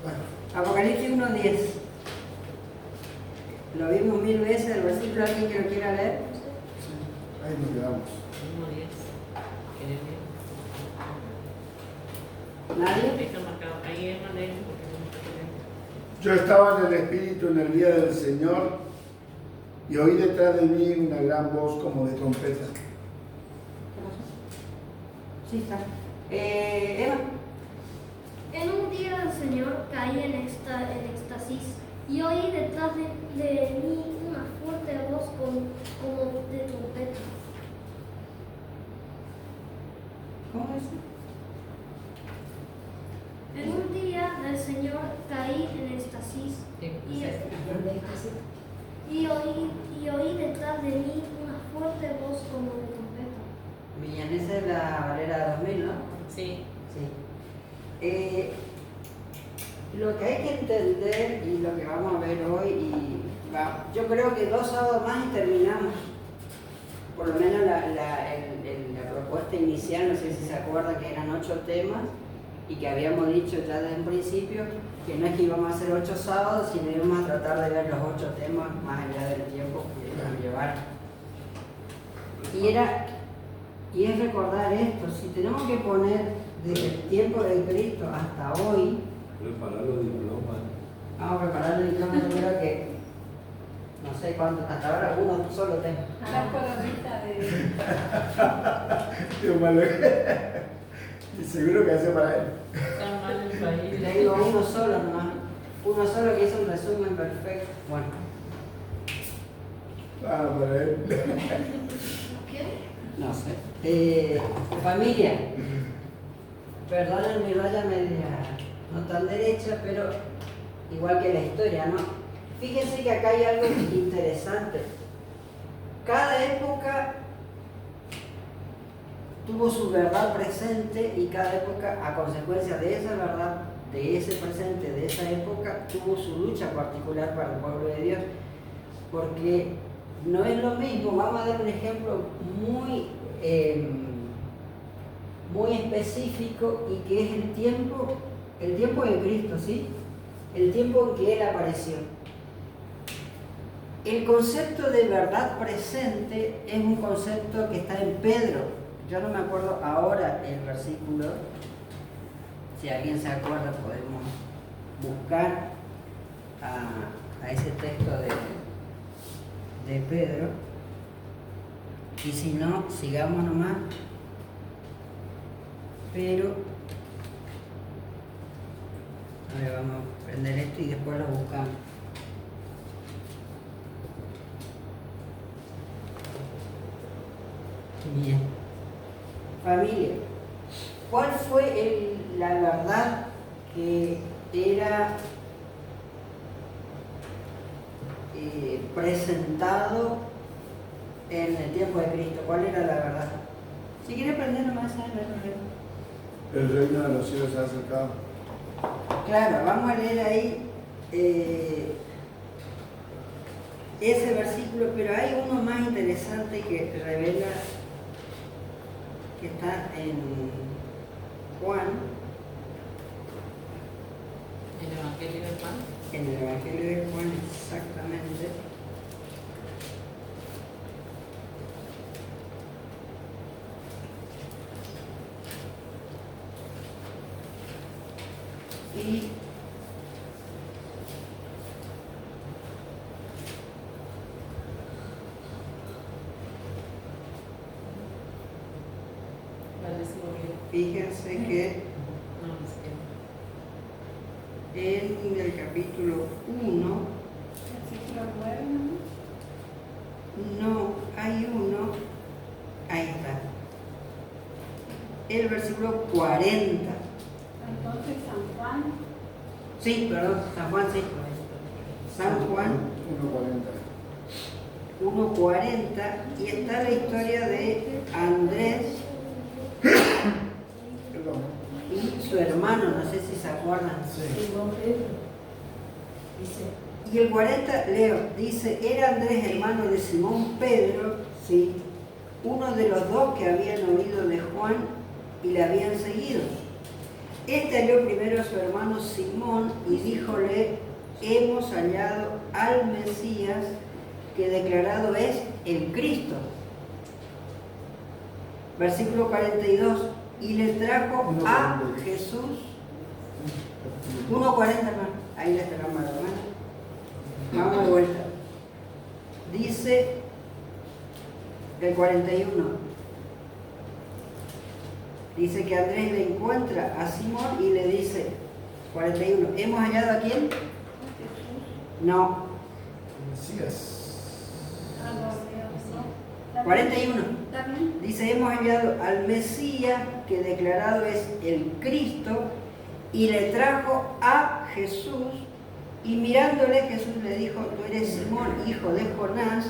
Bueno, Apocalipsis 1:10. Lo vimos 1000 veces, el versículo, ¿alguien que lo quiera leer? sí, ahí nos quedamos. 1:10. ¿Querés leer? ¿Nadie? Ahí está marcado. Ahí es más lejos porque no está leyendo. Yo estaba en el Espíritu en el día del Señor y oí detrás de mí una gran voz como de trompeta. Sí, está. Eva. En un día del Señor caí en éxtasis y oí detrás de mí una fuerte voz como de trompeta. ¿Cómo es? En un día del Señor caí en éxtasis Sí, y oí detrás de mí una fuerte voz como de trompeta. Bien, esa es la Valera 2000, ¿no? sí. Sí. Lo que hay que entender y lo que vamos a ver hoy, yo creo que 2 sábados más y terminamos. Por lo menos la propuesta inicial, no sé si se acuerdan que eran 8 temas y que habíamos dicho ya desde un principio que no es que íbamos a hacer 8 sábados, sino íbamos a tratar de ver los 8 temas más allá del tiempo que iban a llevar. Y es recordar esto, si tenemos que poner desde el tiempo de Cristo hasta hoy, Preparar los diplomas. vamos a preparar el diploma, yo creo que no sé cuánto, hasta ahora uno solo tengo. La coronita de... Dios malo. Y seguro que hace para él. Está mal el país. Le digo uno solo nomás, uno solo que hizo un resumen perfecto. Bueno, Ah, para él. ¿Qué? no sé. Familia, perdonen mi raya media, no tan derecha, pero igual que la historia, ¿no? Fíjense que acá hay algo interesante. Cada época tuvo su verdad presente y cada época, a consecuencia de esa verdad, de ese presente, de esa época, tuvo su lucha particular para el pueblo de Dios. Porque no es lo mismo, vamos a dar un ejemplo muy específico y que es el tiempo de Cristo, ¿sí? El tiempo en que Él apareció. El concepto de verdad presente es un concepto que está en Pedro. Yo no me acuerdo ahora el versículo. Si alguien se acuerda, podemos buscar a ese texto de Pedro. Y si no, sigamos nomás. Pero, a ver, vamos a prender esto y después lo buscamos. Bien. Familia, ¿cuál fue la verdad que era presentado en el tiempo de Cristo? ¿Cuál era la verdad? Si quiere aprender nomás, no hay problema. El reino de los cielos se ha acercado. Claro, vamos a leer ahí ese versículo, pero hay uno más interesante que revela que está en Juan, ¿El Evangelio de Juan? en el Evangelio de Juan exactamente. Y Vale, sí, porque... fíjense que No, no sé. en el capítulo 1, Versículo 9, ¿no? no hay uno, ahí está, el versículo 40. Entonces San Juan, Sí, perdón, San Juan, sí. San Juan 1:40 y está la historia de Andrés Perdón. y su hermano, no sé si se acuerdan. Sí. Y el 40, leo, dice, era Andrés hermano de Simón Pedro, sí, uno de los 2 que habían oído de Juan y le habían seguido. Este halló primero a su hermano Simón y díjole, hemos hallado al Mesías, que declarado es el Cristo. Versículo 42, y le trajo a 1:42. Jesús. 1:40, hermano. Ahí le esperamos a la hermana. Vamos de vuelta. Dice el 41. Dice que Andrés le encuentra a Simón y le dice, 41, ¿hemos hallado a quién? No, Mesías. Ah, no, no. 41. También. Dice, hemos hallado al Mesías, que declarado es el Cristo, y le trajo a Jesús, y mirándole Jesús le dijo, tú eres Simón, hijo de Jonás,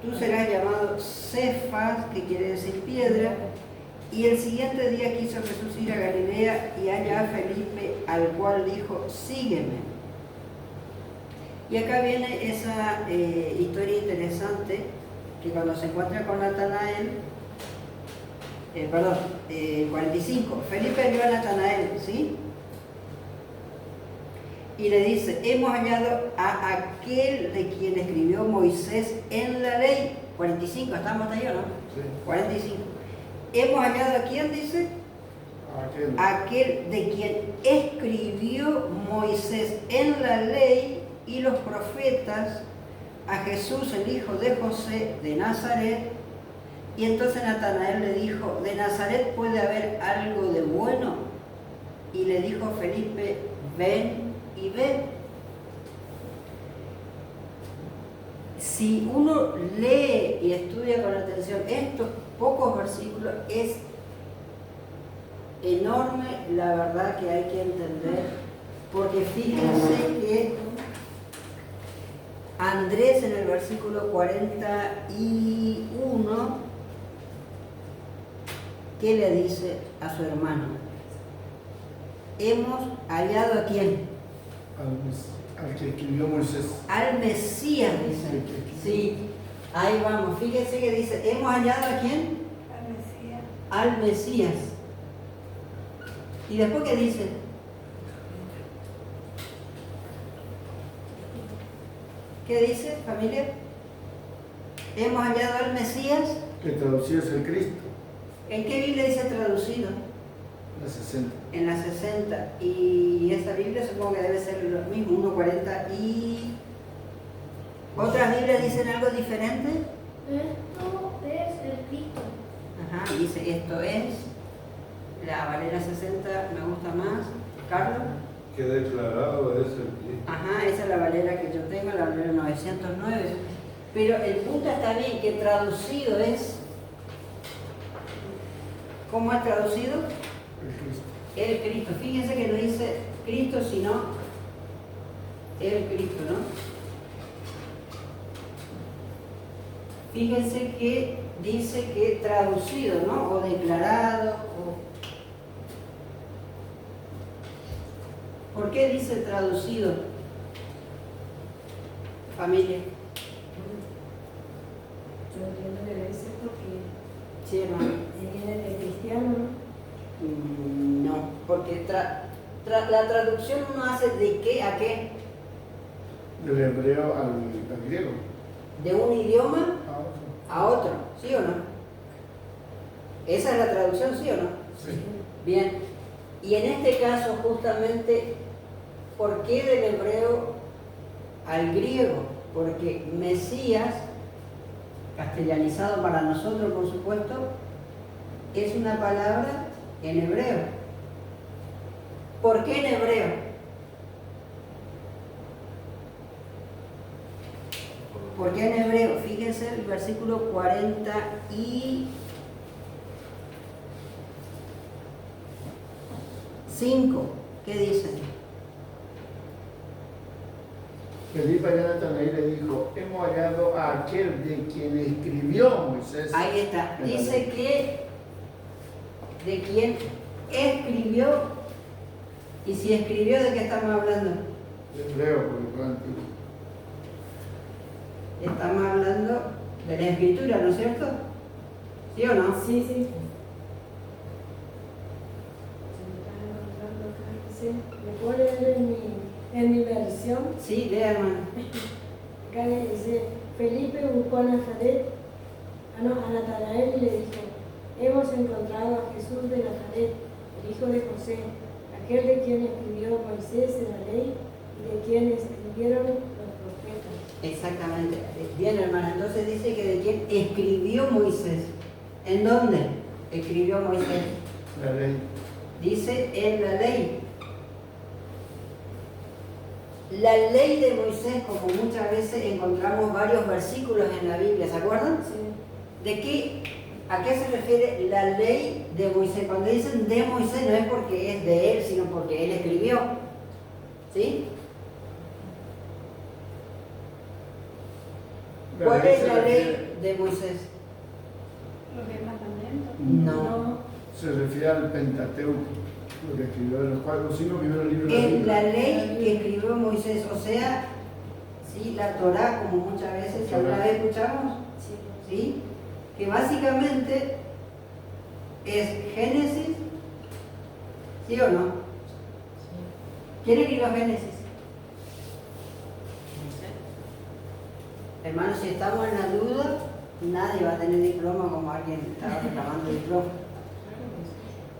tú serás llamado Cefas, que quiere decir piedra. Y el siguiente día quiso Jesús ir a Galilea y halla a Felipe, al cual dijo, sígueme. Y acá viene esa historia interesante, que cuando se encuentra con Natanael, 45, Felipe vio a Natanael, ¿sí? Y le dice, hemos hallado a aquel de quien escribió Moisés en la ley. 45, estamos ahí, ¿o no? Sí. 45. Hemos hallado a quién, dice, aquel de quien escribió Moisés en la ley y los profetas, a Jesús el hijo de José de Nazaret. Y entonces Natanael le dijo, ¿de Nazaret puede haber algo de bueno? Y le dijo Felipe, ven y ve. Si uno lee y estudia con atención estos pocos versículos, es enorme la verdad que hay que entender, porque fíjense que Andrés en el versículo 41, ¿qué le dice a su hermano? Hemos hallado a quién? Al que escribió Moisés. Al Mesías, dice. Sí, ahí vamos. Fíjense que dice, ¿hemos hallado a quién? Al Mesías. ¿Y después qué dice? ¿Qué dice, familia? Hemos hallado al Mesías. Que traducido es el Cristo. ¿En qué Biblia dice traducido? La 60. En la 60. Y esa Biblia supongo que debe ser lo mismo, 1:40. ¿Y otras Biblias dicen algo diferente? Esto es el Cristo. Ajá, dice esto es. La Valera 60 me gusta más. ¿Carlos? Que declarado es el Cristo. Ajá, esa es la Valera que yo tengo, la Valera 909. Pero el punto está bien, que traducido es. ¿Cómo es traducido? El Cristo. El Cristo. Fíjense que no dice Cristo, sino el Cristo, ¿no? Fíjense que dice que traducido, ¿no? O declarado. ¿Por qué dice traducido? Familia. Yo entiendo que debe ser porque Sí, hermano. viene de cristiano, ¿no? No, porque la traducción uno hace de qué a qué. Del hebreo al griego. De un idioma Ah, a otro, ¿sí o no? Esa es la traducción, ¿sí o no? sí. Bien, y en este caso justamente, ¿por qué del hebreo al griego? Porque Mesías, castellanizado para nosotros por supuesto, es una palabra en hebreo. ¿Por qué en hebreo? Porque en hebreo, fíjense el versículo 45, ¿qué dice? Felipe a Natanael le dijo, hemos hallado a aquel de quien escribió Moisés. Ahí está, dice que de quien escribió, y si escribió, ¿de qué estamos hablando? Hebreo, porque fue antiguo. Estamos hablando de la escritura, ¿no es cierto? ¿Sí o no? Sí, sí. Se me están encontrando dice, me puedo leer en mi versión. Sí, lea, hermano. Acá le dice, Felipe buscó a Nazaret, a Natanael y le dijo, hemos encontrado a Jesús de Nazaret, el hijo de José, aquel de quien escribió Moisés en la ley y de quien escribieron los profetas. Exactamente. Bien, hermano. Entonces dice que de quién escribió Moisés. ¿En dónde escribió Moisés? La ley. Dice en la ley. La ley de Moisés, como muchas veces encontramos varios versículos en la Biblia, ¿se acuerdan? Sí. ¿De qué? ¿A qué se refiere la ley de Moisés? Cuando dicen de Moisés no es porque es de él, sino porque él escribió. ¿Sí? ¿Cuál es la ley de Moisés? Los 10 mandamientos. No. Se refiere al Pentateuco, lo que escribió en los 5 primeros libros de la Es Biblia. la ley que escribió Moisés, o sea, sí, la Torá, como muchas veces alguna vez escuchamos, ¿sí? Que básicamente es Génesis, ¿sí o no? ¿Quién escribió Génesis? Hermanos, si estamos en la duda, nadie va a tener diploma como alguien estaba reclamando diploma.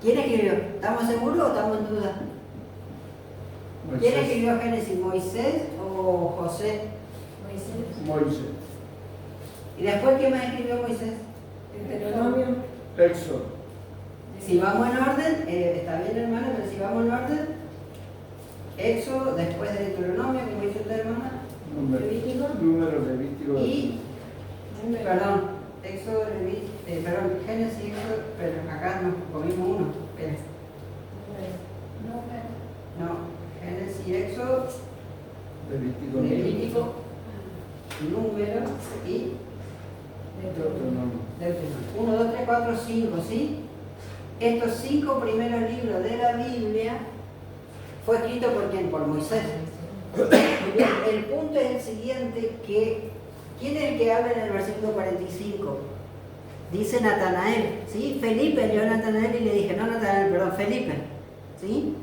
¿Quién escribió? ¿Estamos seguros o estamos en duda? ¿Quién Moisés. escribió Génesis? ¿Moisés o José? Moisés. ¿Y después quién más escribió Moisés? Deuteronomio. Éxodo. Si vamos en orden, está bien, hermano, pero si vamos en orden, Éxodo, después de Deuteronomio, como dice usted, hermana, Levítico. Número levítico. y, perdón, Éxodo, perdón, Génesis, Éxodo, pero acá nos comimos uno, espera. No, Génesis, Éxodo, Levítico. Levítico, Número y Deuteronomio. Deuteronomio. 1, 2, 3, 4, 5, ¿sí? Estos 5 primeros libros de la Biblia fue escrito por quién? Por Moisés. Bien, el punto es el siguiente, que ¿quién es el que habla en el versículo 45? Dice Natanael, ¿sí? Felipe llegó a Natanael y le dije, no Natanael, perdón, Felipe, ¿sí?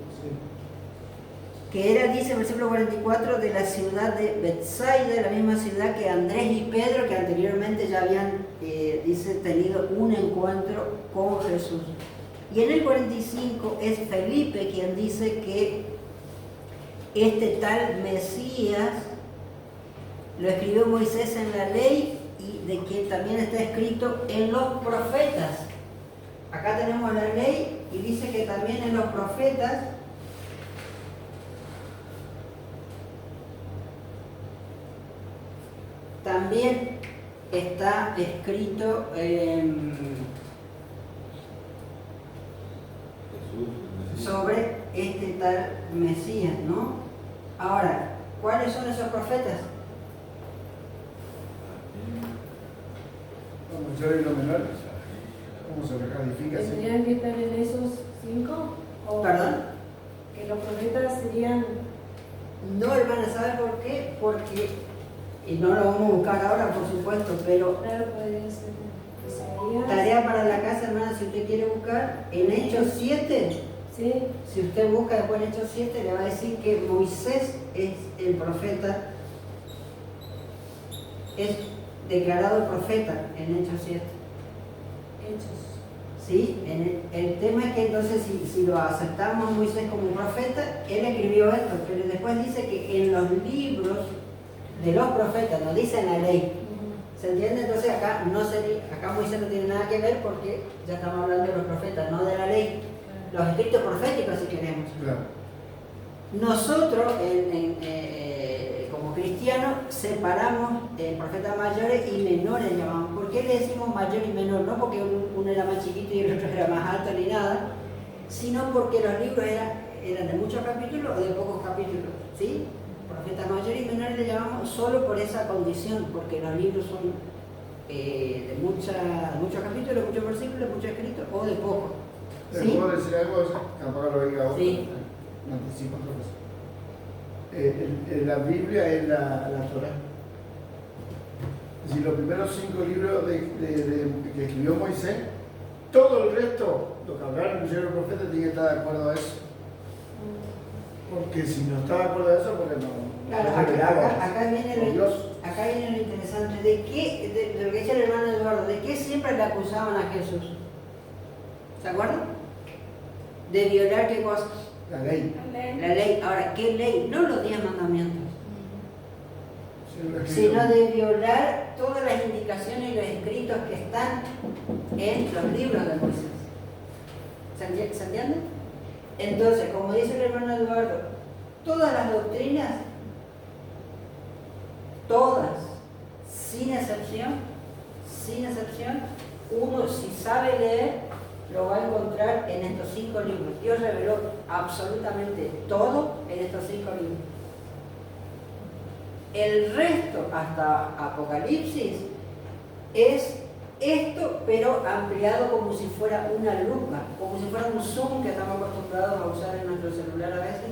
Que era, dice el versículo 44, de la ciudad de Betsaida, la misma ciudad que Andrés y Pedro, que anteriormente ya habían, dice, tenido un encuentro con Jesús. Y en el 45 es Felipe quien dice que este tal Mesías lo escribió Moisés en la ley y de quien también está escrito en los profetas. Acá tenemos la ley y dice que también en los profetas también está escrito sobre este tal Mesías, ¿no? Ahora, ¿cuáles son esos profetas? Lo mayor y lo menor. ¿Cómo se recalifica? así? ¿Tendrían que estar en esos 5? ¿Perdón? Que los profetas serían. No, hermana, ¿sabe por qué? Porque, y no lo vamos a buscar ahora, por supuesto, pero Claro, podría ser Isaías. tarea para la casa, hermana, si usted quiere buscar, en Hechos 7, Sí, si usted busca después en Hechos 7, le va a decir que Moisés es el profeta, es declarado profeta en Hechos 7. Hechos. ¿Sí? El tema es que entonces si lo aceptamos a Moisés como profeta, él escribió esto, pero después dice que en los libros de los profetas, no dice en la ley. ¿Se entiende? Entonces acá Moisés no tiene nada que ver porque ya estamos hablando de los profetas, no de la ley. Los escritos proféticos si queremos. Claro. Nosotros como cristianos separamos profetas mayores y menores llamamos. ¿Por qué le decimos mayor y menor? No porque uno era más chiquito y el otro era más alto ni nada, sino porque los libros eran de muchos capítulos o de pocos capítulos, ¿sí? Profetas mayores y menores le llamamos solo por esa condición, porque los libros son de muchos capítulos, muchos versículos, muchos escritos o de pocos. ¿Te ¿Sí? puedo decir algo? Capaz lo diga otro. Sí. Me anticipo otra cosa. La Biblia es la Torá. Es decir, los primeros 5 libros que escribió Moisés, todo el resto, lo que hablaron los profetas, tiene que estar de acuerdo a eso. Porque si no está de acuerdo a eso, porque no. Claro, no acá, revelaba acá viene por lo, Dios. acá viene lo interesante. De lo que dice el hermano Eduardo, ¿de qué siempre le acusaban a Jesús? ¿Se acuerdan? De violar qué cosa? La ley. La ley. Ahora, ¿qué ley? No los 10 mandamientos, Siempre que sino de violar todas las indicaciones y los escritos que están en los libros de Moisés. ¿Se entiende? Entonces, como dice el hermano Eduardo, todas las doctrinas, todas, sin excepción, uno si sabe leer, lo va a encontrar en estos 5 libros. Dios reveló absolutamente todo en estos 5 libros. El resto, hasta Apocalipsis, es esto, pero ampliado como si fuera una lupa, como si fuera un zoom que estamos acostumbrados a usar en nuestro celular a veces.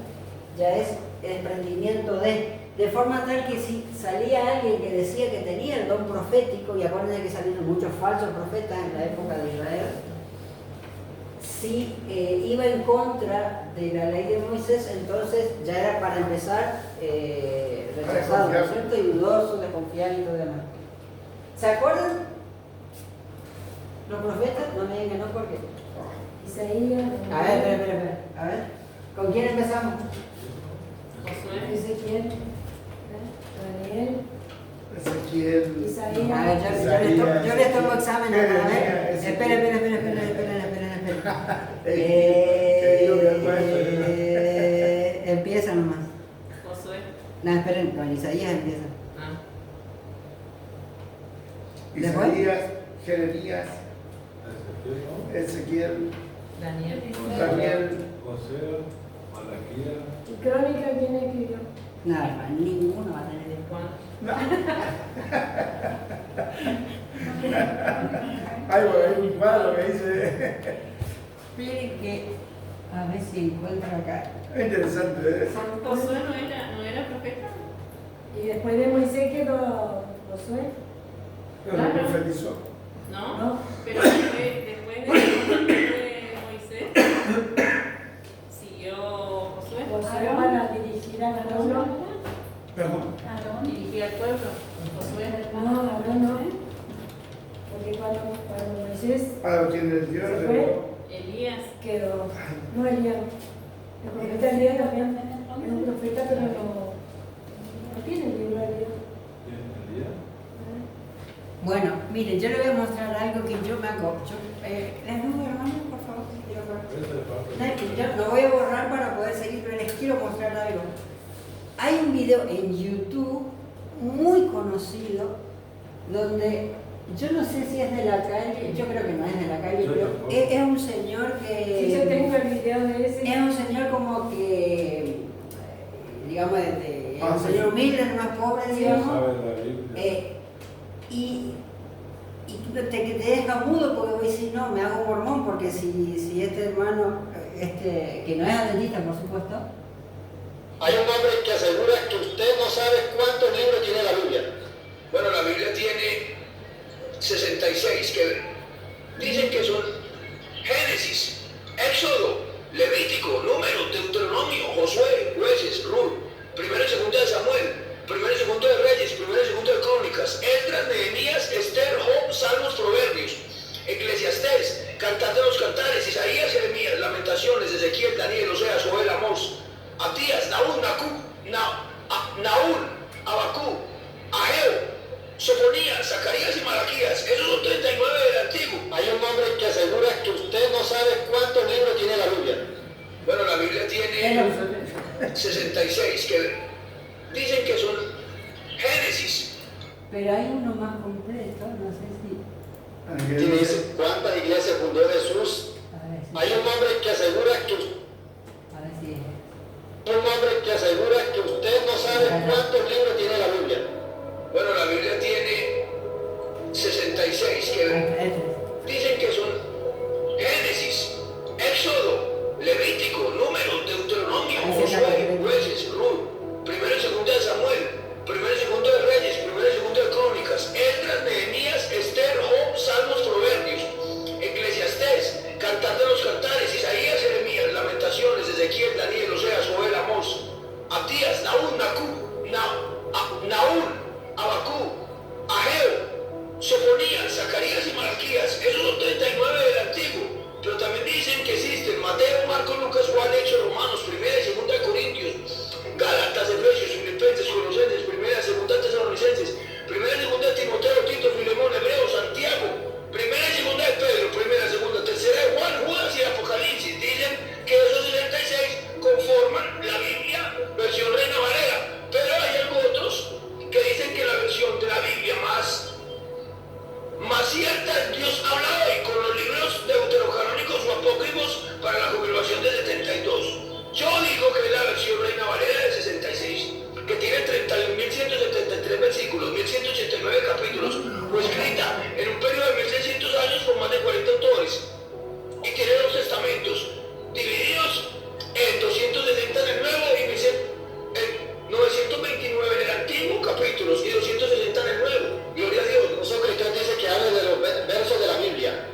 Ya es el desprendimiento de forma tal que si salía alguien que decía que tenía el don profético, y acuérdense que salieron muchos falsos profetas en la época de Israel, si iba en contra de la ley de Moisés, entonces ya era para empezar rechazado, ¿no es cierto? Y dudoso, desconfiado y todo demás. ¿Se acuerdan? Los profetas, no me digan que no, porque. Isaías. A ver, espera. A ver, ¿con quién empezamos? Josué. Ezequiel. Daniel. Ezequiel. Isaías. A ver, yo les tomo examen. A ver, espera. Empieza nomás. Josué. No, esperen, con Isaías empieza. Ah. Isaías, Jeremías, Ezequiel, Ezequiel, Daniel. Daniel. José, Malaquía. ¿Y Crónica quién escribió? Nada, ninguno va a tener el Juan. Ay, bueno, hay un cuadro que dice. Esperen que. A ver si encuentro acá. Es interesante, ¿eh? Josué no era profeta. Y después de Moisés quedó Josué. Pero no profetizó. No. ¿No? Pero después de Moisés siguió Josué. Josué para dirigir a la pueblo. Perdón. Dirigía al pueblo. Josué. No, Aarón no. Porque cuando Moisés Para quien el Dios se le fue, Elías. quedó. No, Elías. El profeta Elías también es un profeta, pero no tiene el libro de Elías. ¿Quién? ¿Elías? Bueno, miren, yo le voy a mostrar algo que yo me hago. ¿Les nuevo, hermano, por favor? Quiero borrar. Ese es parte. Yo lo voy a borrar para poder seguir, pero les quiero mostrar algo. Hay un video en YouTube muy conocido donde yo no sé si es de la calle, yo creo que no es de la calle, Yo pero tampoco. es un señor que. Sí, yo tengo el video de ese. Es un señor como que, digamos, un sí. señor humilde, no más pobre, digamos. Sabe la Biblia. Y que te deja mudo porque voy a decir, no, me hago mormón, porque si este hermano, que no es adventista, por supuesto. Hay un hombre que asegura que usted no sabe cuántos libros tiene la Biblia. Bueno, la Biblia tiene 66, que dicen que son Génesis, Éxodo, Levítico, Números, Deuteronomio, Josué, Jueces, Ruth, Primero y Segundo de Samuel, Primero y Segundo de Reyes, Primero y Segundo de Crónicas, Esdras, Nehemías, Esther, Job, Salmos, Proverbios, Eclesiastés, Cantar de los Cantares, Isaías, Jeremías, Lamentaciones, Ezequiel, Daniel, Oseas, Joel, Amós, Abdías, Nahum, Nahum, Habacuc, Ageo, Sofonías, Zacarías y Malaquías. Esos son 39 del Antiguo. Hay un hombre que asegura que usted no sabe cuántos libros tiene la Biblia. Bueno, la Biblia tiene 66, que dicen que son Génesis. Pero hay uno más completo, no sé si. Y dice, ¿cuántas iglesias fundó Jesús? A ver si. Hay un hombre que asegura que A ver si. un hombre que asegura que usted no sabe cuántos libros tiene la Biblia. Bueno, la Biblia tiene 66, que dicen que son Génesis, Éxodo, Levítico, Números, Deuteronomio, Josué, Jueces, Ruth, Primero y Segundo de Samuel, Primero y Segundo de Reyes, Primero y Segundo de Crónicas, Esdras, Nehemías, Esther, Job, Salmos, Proverbios, Eclesiastés, Cantar de los Cantares, Isaías, Jeremías, Lamentaciones, Ezequiel, Daniel, Oseas, Joel, Amós, Naúl, Naúl, Abacú, Ageo, Sofonías, Zacarías y Malaquías. Esos son 39 del Antiguo. Pero también dicen que existen Mateo, Marcos, Lucas, Juan, Hechos, Romanos, Primera y Segunda de Corintios, Gálatas, Efesios, Filipenses, Colosenses, Primera y Segunda de Tesalonicenses, Primera y Segunda de Timoteo, Tito, Filemón, Hebreo, Santiago, Primera y Segunda de Pedro, Primera, Segunda, Tercera de Juan, Judas y Apocalipsis. Dicen que esos 66 conforman la Biblia versión Reina Valera, pero hay otros que dicen que la versión de la Biblia más cierta es Dios habla hoy, con los libros deuterocanónicos o apócrifos para la congregación de 72. Yo digo que es la versión Reina Valera de 66, que tiene 31.173 versículos, 1.189 capítulos, fue escrita en un periodo de 1.600 años con más de 40 autores, y tiene 2 testamentos, divididos en 260 en el Nuevo y 929 en el Antiguo capítulos y 260 en el Nuevo. Gloria a Dios. Eso que usted dice que habla de los versos de la Biblia.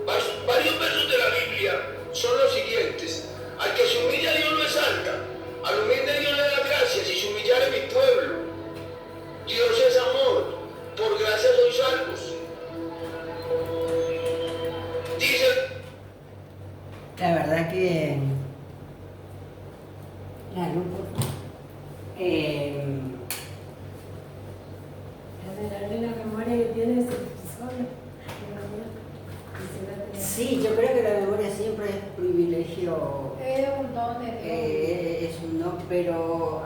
Varios versos de la Biblia son los siguientes: al que se humilla Dios lo exalta, al humilde Dios le da gracias, y se humillare mi pueblo. Dios es amor, por gracia sois salvos. Dice. La verdad que la luz, por favor. La memoria que tiene es sola. Sí, yo creo que la memoria siempre es privilegio. Es un don de Dios. Es un don, pero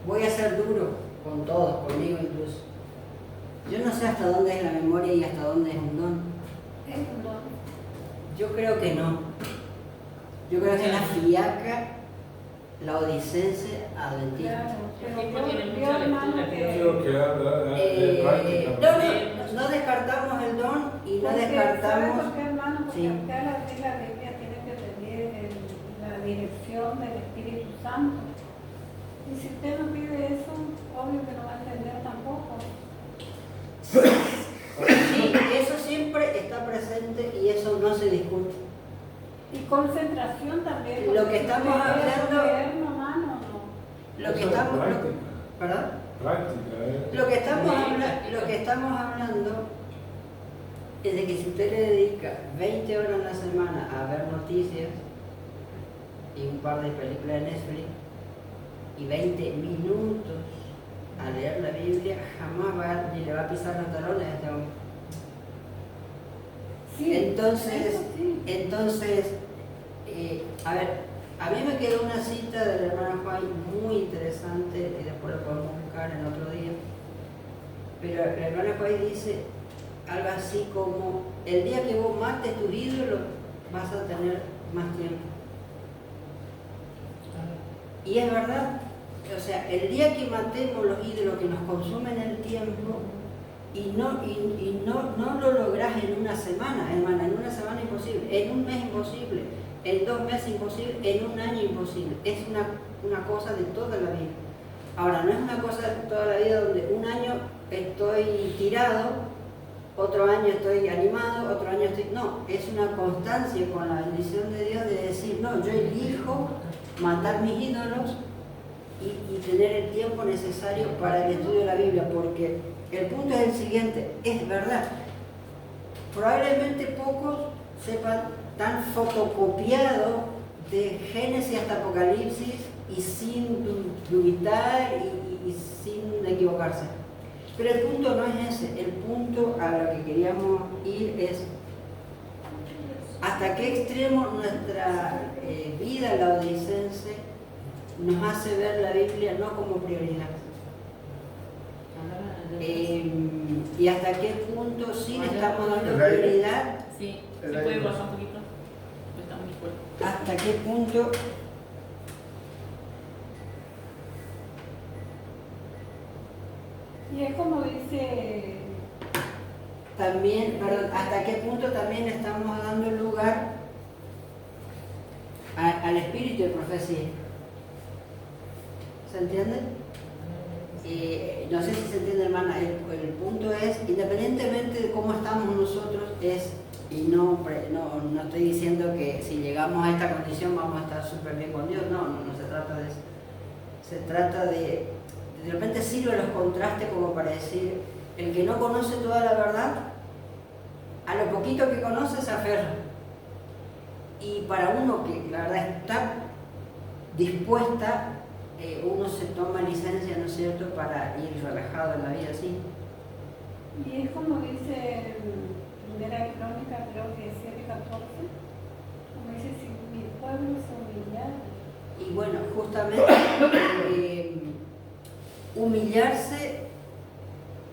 voy a ser duro con todos, conmigo incluso. Yo no sé hasta dónde es la memoria y hasta dónde es un don. Es un don. Yo creo que no. Yo creo que es la fiaca, la odicense adventista. Claro, pero Siempre tiene yo, mucha hermano, lectura, Creo que habla de práctica. No descartamos el don y no porque, ¿sabe descartamos. por qué, hermano? Porque Sí. acá la Biblia tiene que tener la dirección del Espíritu Santo. Y si usted no pide eso, obvio que no va a entender tampoco. Sí, eso siempre está presente y eso no se discute. Y concentración también. Lo que estamos hablando- Hermano, no. Lo que Eso es estamos, práctica. ¿perdón? Práctica, Lo que estamos hablando es de que si usted le dedica 20 horas a la semana a ver noticias y un par de películas de Netflix y 20 minutos a leer la Biblia, jamás va ni le va a pisar los talones a este hombre. Sí, Entonces, eso sí. a ver, a mí me quedó una cita del hermano Juan muy interesante y después lo podemos buscar en otro día. Pero el hermano Juan dice algo así como: el día que vos mates tus ídolos vas a tener más tiempo. Y es verdad, o sea, el día que matemos los ídolos que nos consumen el tiempo y no lo lográs en una semana, hermana, en una semana imposible, en un mes imposible, en 2 meses imposible, en un año imposible. Es una cosa de toda la vida. Ahora, no es una cosa de toda la vida donde un año estoy tirado, otro año estoy animado, otro año estoy... No, es una constancia con la bendición de Dios de decir: no, yo elijo matar mis ídolos y tener el tiempo necesario para el estudio de la Biblia, porque el punto es el siguiente: es verdad, probablemente pocos sepan tan fotocopiado de Génesis hasta Apocalipsis y sin dubitar y sin equivocarse. Pero el punto no es ese, el punto a lo que queríamos ir es hasta qué extremo nuestra vida laodicense nos hace ver la Biblia no como prioridad. Y hasta qué punto sí le estamos dando prioridad, Sí, se puede bajar un poquito. Está muy fuerte. hasta qué punto Y es como dice, también, perdón, hasta qué punto también estamos dando lugar al espíritu de profecía. ¿Se entiende? No sé si se entiende, hermana. El punto es, independientemente de cómo estamos nosotros, y no estoy diciendo que si llegamos a esta condición vamos a estar súper bien con Dios, no se trata de eso. Se trata de repente sirve los contrastes como para decir, el que no conoce toda la verdad, a lo poquito que conoce se aferra. Y para uno que la verdad está dispuesta, uno se toma licencia, ¿no es cierto?, para ir relajado en la vida así. Y es como dice en Primera Crónica, creo que 7:14, como dice, si mi pueblo se humillara. Y bueno, justamente humillarse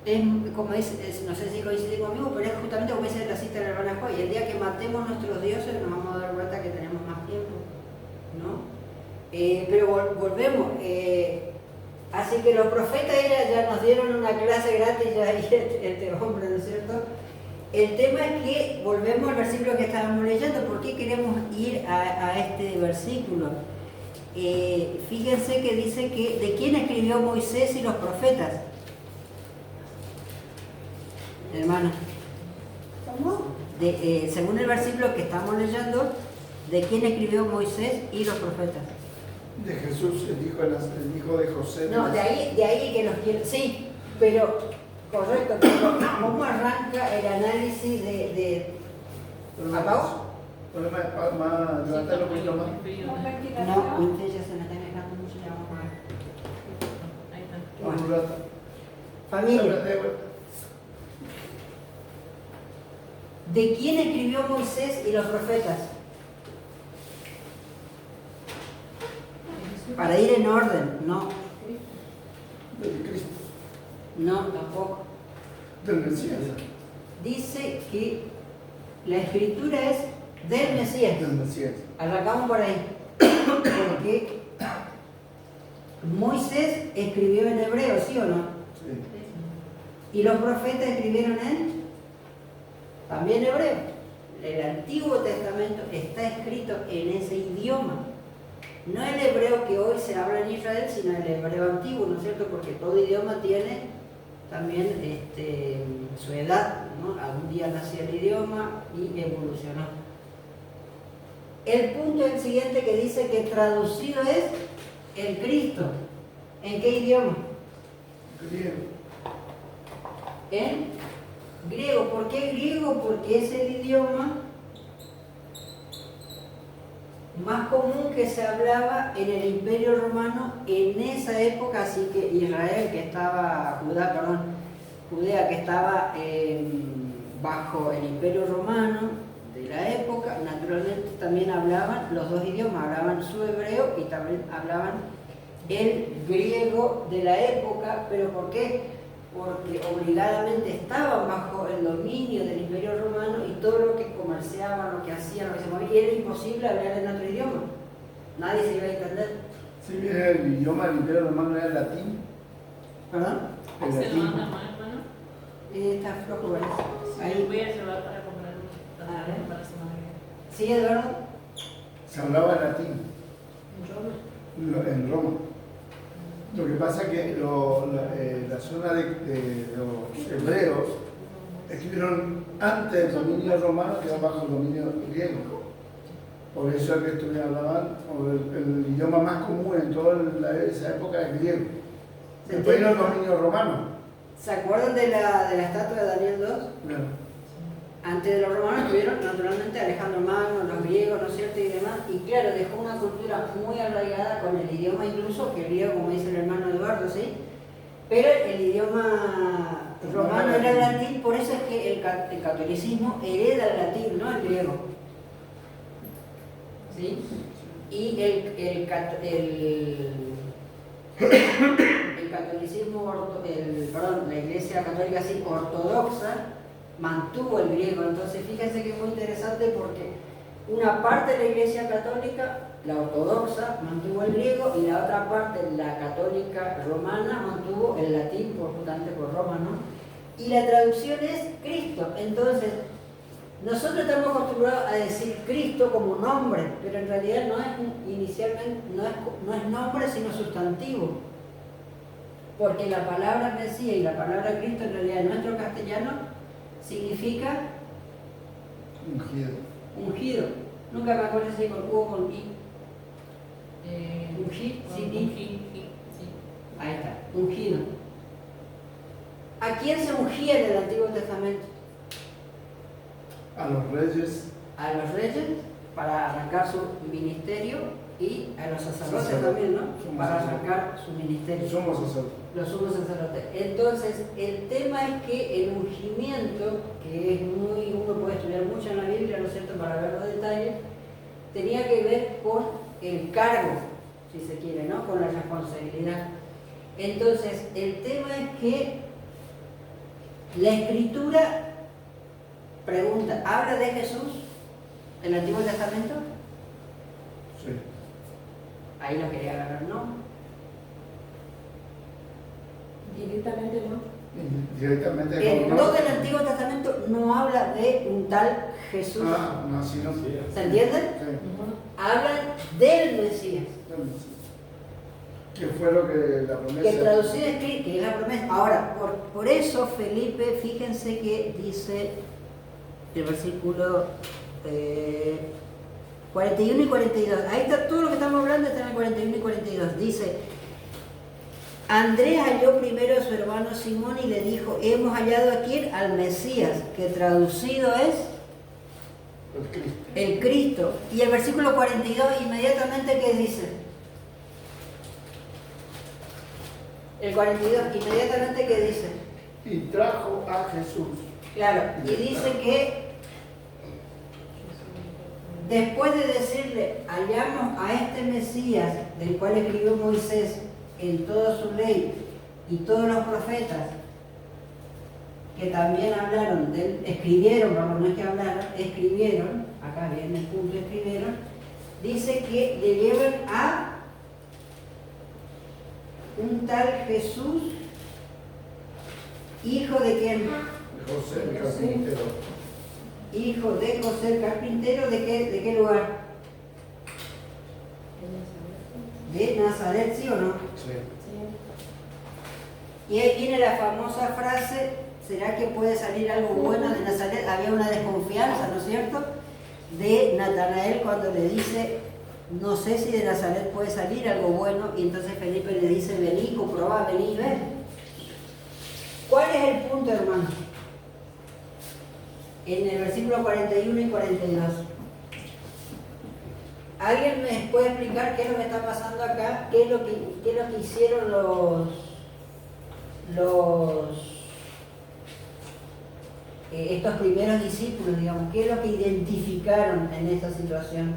es, como dice, no sé si coincide conmigo, pero es justamente como dice la cita de la hermana Joy, el día que matemos nuestros dioses nos vamos a dar cuenta que tenemos más tiempo, ¿no? Pero volvemos, así que los profetas ya nos dieron una clase gratis ya ahí este hombre, ¿no es cierto? El tema es que volvemos al versículo que estábamos leyendo. ¿Por qué queremos ir a este versículo? Fíjense que dice que de quién escribió Moisés y los profetas. Hermana, ¿Cómo? según el versículo que estamos leyendo, ¿de quién escribió Moisés y los profetas? De Jesús, el hijo de José. No, de ahí que los quiero. Sí, pero correcto, pero ¿cómo arranca el análisis de ¿Apagó? Problema de palma, levantarlo un poquito más. ¿Con No, ventilación? usted ya se me está dejando mucho, ya vamos a ver. Ahí está. Un rato. Familia, ¿de quién escribió Moisés y los profetas? Para ir en orden, no, Del Cristo, no, tampoco. del Mesías. Dice que la escritura es del Mesías. Del Mesías. Arrancamos por ahí. Porque Moisés escribió en hebreo, ¿sí o no? Sí. Y los profetas escribieron también hebreo. El Antiguo Testamento está escrito en ese idioma. No el hebreo que hoy se habla en Israel, sino el hebreo antiguo, ¿no es cierto? Porque todo idioma tiene también su edad, ¿no? Algún día nació el idioma y evolucionó. El punto es el siguiente, que dice que traducido es el Cristo. ¿En qué idioma? Griego. En griego. ¿Por qué griego? Porque es el idioma más común que se hablaba en el Imperio Romano en esa época, así que Israel, que estaba, Judea, que estaba bajo el Imperio Romano de la época, naturalmente también hablaban los dos idiomas, hablaban su hebreo y también hablaban el griego de la época. ¿Pero por qué? Porque obligadamente estaban bajo el dominio del Imperio Romano y todo lo que comerciaban, lo que hacían, lo que se movía, era imposible hablar en otro idioma. Nadie se iba a entender. Sí, mira, el idioma del Imperio Romano era el latín. ¿Perdón? El ¿Se lo latín. manda más, hermano? Está flojo, ¿verdad? Ahí Ahí. voy a llevar para comprar A ver. para la semana que ¿Sí, Eduardo? Se hablaba latín Yo en Roma. Lo que pasa es que la zona de los hebreos escribieron antes del dominio romano, que era bajo el dominio griego. Por eso es que hablaban, o el idioma más común en toda esa época es griego. Después vino el dominio romano. ¿Se acuerdan de la estatua de Daniel II? Claro. Antes de los romanos tuvieron naturalmente Alejandro Magno, los griegos, ¿no es cierto? Y demás. Y claro, dejó una cultura muy arraigada con el idioma, incluso que el griego, como dice el hermano Eduardo, ¿sí? Pero el idioma romano era el latín, por eso es que el catolicismo hereda el latín, no el griego. ¿Sí? Y el catolicismo, la iglesia católica así ortodoxa, mantuvo el griego. Entonces fíjense que es muy interesante porque una parte de la iglesia católica, la ortodoxa, mantuvo el griego, y la otra parte, la católica romana, mantuvo el latín, justamente por Roma, ¿no? Y la traducción es Cristo. Entonces nosotros estamos acostumbrados a decir Cristo como nombre, pero en realidad no es inicialmente, no es nombre sino sustantivo, porque la palabra Mesías y la palabra Cristo en realidad en nuestro castellano significa Ungido. ungido. Nunca me acuerdo si con U o con I. Ungir, sí, Ungir, ungido. ¿A quién se ungía en el Antiguo Testamento? A los reyes. A los reyes para arrancar su ministerio y a los sacerdotes Sacerdote. también, ¿no? Somos Para sacerdotes. arrancar su ministerio. Somos sacerdotes. Los sumos sacerdotes. Entonces, el tema es que el ungimiento, que es uno puede estudiar mucho en la Biblia, ¿no es cierto?, para ver los detalles, tenía que ver con el cargo, si se quiere, ¿no?, con la responsabilidad. Entonces, el tema es que la Escritura pregunta, ¿habla de Jesús en el Antiguo Testamento? Sí. Ahí lo quería agarrar, ¿no? Directamente no. Directamente. En todo el Antiguo Testamento no habla de un tal Jesús. Ah, no, sí, no. Sí. ¿Se entiende? Hablan del Mesías. Que fue lo que la promesa. Que traducido es que es la promesa. Ahora, por eso Felipe, fíjense que dice el versículo 41 y 42. Ahí está todo lo que estamos hablando, está en el 41 y 42. Dice, Andrés halló primero a su hermano Simón y le dijo, hemos hallado aquí al Mesías, que traducido es El Cristo. el Cristo. Y el versículo 42 inmediatamente, ¿qué dice? El 42 inmediatamente, ¿qué dice? Y trajo a Jesús. Claro, y dice que después de decirle, hallamos a este Mesías, del cual escribió Moisés en toda su ley y todos los profetas, que también hablaron de él, escribieron, perdón, no es que hablaron, escribieron, acá viene el punto, escribieron, dice que le llevan a un tal Jesús, hijo de quién? José el carpintero. Hijo de José el carpintero, ¿de qué lugar? De Nazaret, ¿sí o no? Sí. Y ahí viene la famosa frase, ¿será que puede salir algo bueno de Nazaret? Había una desconfianza, ¿no es cierto?, de Natanael cuando le dice, no sé si de Nazaret puede salir algo bueno, y entonces Felipe le dice, vení, comprobá, vení y ven. ¿Cuál es el punto, hermano? En el versículo 41 y 42. ¿Alguien me puede explicar qué es lo que está pasando acá? ¿Qué es lo que hicieron estos primeros discípulos, digamos? ¿Qué es lo que identificaron en esta situación?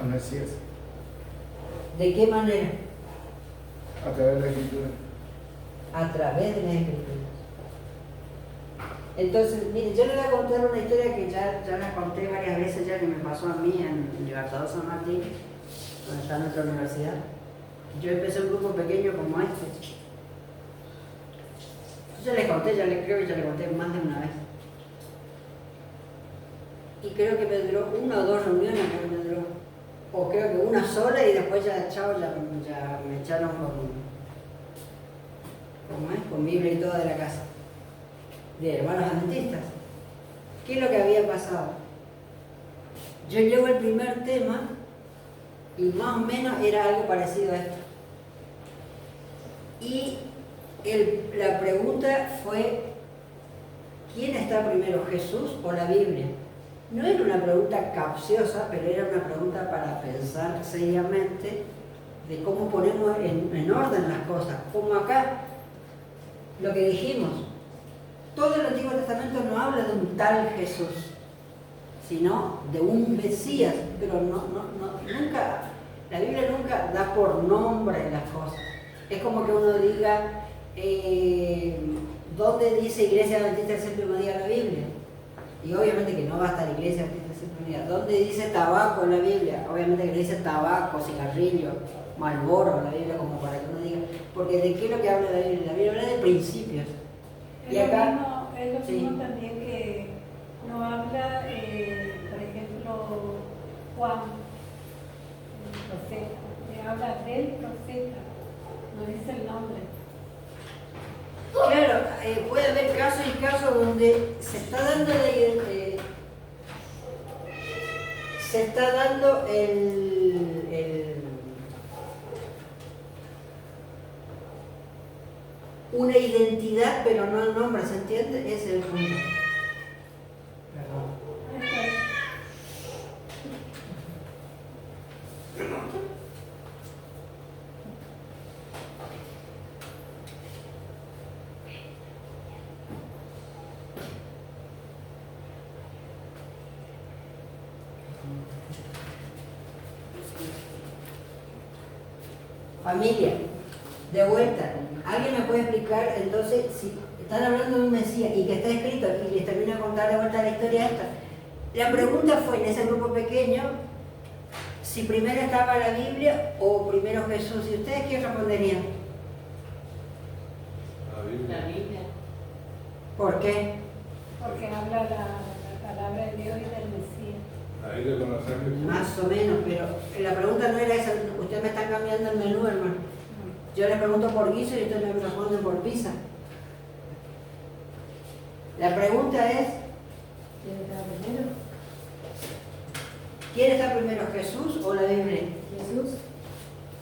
Al Mesías. ¿De qué manera? A través de la Escritura. A través de las Escrituras. Entonces, miren, yo les voy a contar una historia que ya la conté varias veces ya, que me pasó a mí en Libertador San Martín, donde está nuestra universidad. Yo empecé un grupo pequeño como este. Yo les conté, creo que ya les conté más de una vez. Y creo que me duró una o dos reuniones, creo que me duró. O creo que una sola y después ya, chao, ya me echaron con Biblia y todo de la casa. De hermanos adventistas. ¿Qué es lo que había pasado? Yo llevo el primer tema y más o menos era algo parecido a esto. Y la pregunta fue, ¿quién está primero, Jesús o la Biblia? No era una pregunta capciosa, pero era una pregunta para pensar seriamente de cómo ponemos en orden las cosas. Como acá, lo que dijimos, todo el Antiguo Testamento no habla de un tal Jesús, sino de un Mesías, pero nunca, la Biblia nunca da por nombre las cosas. Es como que uno diga, ¿dónde dice Iglesia Adventista el séptimo día en la Biblia? Y obviamente que no va a estar Iglesia Adventista el séptimo día. ¿Dónde dice tabaco en la Biblia? Obviamente que dice tabaco, cigarrillo, Marlboro en la Biblia, como para que uno diga, porque ¿de qué es lo que habla la Biblia? La Biblia habla de principios. Y acá, Es lo sí. mismo también que no habla, por ejemplo, Juan, el profeta, le habla del profeta, no dice el nombre. Claro, puede haber casos y casos donde se está dando una identidad, pero no el nombre, ¿se entiende? Ese es el punto. Perdón. Familia, de vuelta, ¿alguien me puede explicar entonces si están hablando de un Mesías y que está escrito y les termino de contar de vuelta la historia esta? La pregunta fue en ese grupo pequeño si primero estaba la Biblia o primero Jesús. ¿Y ustedes qué responderían? La Biblia. La Biblia. ¿Por qué? Porque habla la palabra de Dios y del Mesías. Ahí de conocer que Más o menos, pero la pregunta no era esa. Ustedes me están cambiando el menú, hermano. Yo les pregunto por guiso y ustedes me responden por pizza. La pregunta es, ¿Quién está primero? ¿quién está primero, Jesús o la Biblia? Jesús.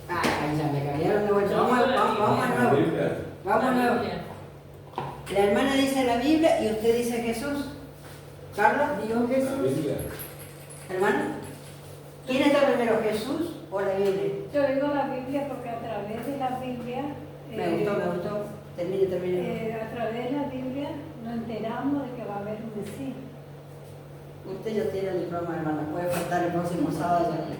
Ah, ya me cambiaron de vuelta. Vamos a la nuevo. Biblia. Vamos a La nuevo. Biblia. La hermana dice la Biblia y usted dice Jesús. ¿Carlos? Digo La Jesús. Biblia. ¿Hermano? ¿Quién está primero, Jesús o la Biblia? Yo digo la Biblia porque a través de la Biblia, Me gustó. Termine. a través de la Biblia nos enteramos de que va a haber un Mesías. Usted ya tiene el diploma, hermana. Puede faltar el próximo sábado ya.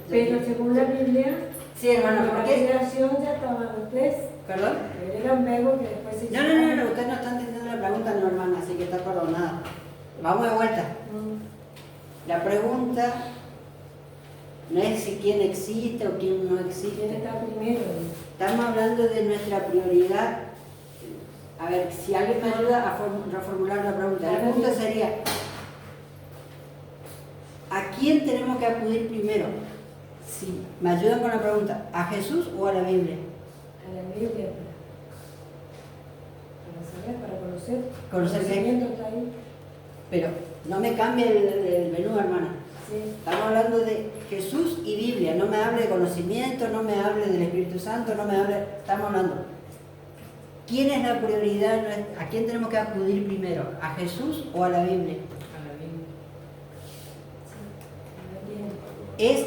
Pero según la Biblia, Sí, hermano, la ¿por qué? creación ya estaban los tres. ¿Perdón? Él era un verbo que después se No, usted no está entendiendo la pregunta, no, hermana, así que está perdonada. Vamos de vuelta. La pregunta no es si quién existe o quién no ¿Quién existe. está primero? Estamos hablando de nuestra prioridad. A ver, si alguien me ayuda a reformular la pregunta. La pregunta sería, ¿a quién tenemos que acudir primero? Si me ayudan con la pregunta, ¿a Jesús o a la Biblia? A la Biblia. Para saber, para conocer. ¿Conocer qué? Conocimiento está ahí. Pero no me cambie el menú, hermana. Sí. Estamos hablando de Jesús y Biblia. No me hable de conocimiento, no me hable del Espíritu Santo, no me hable... Estamos hablando. ¿Quién es la prioridad? ¿A quién tenemos que acudir primero? ¿A Jesús o a la Biblia? A la Biblia.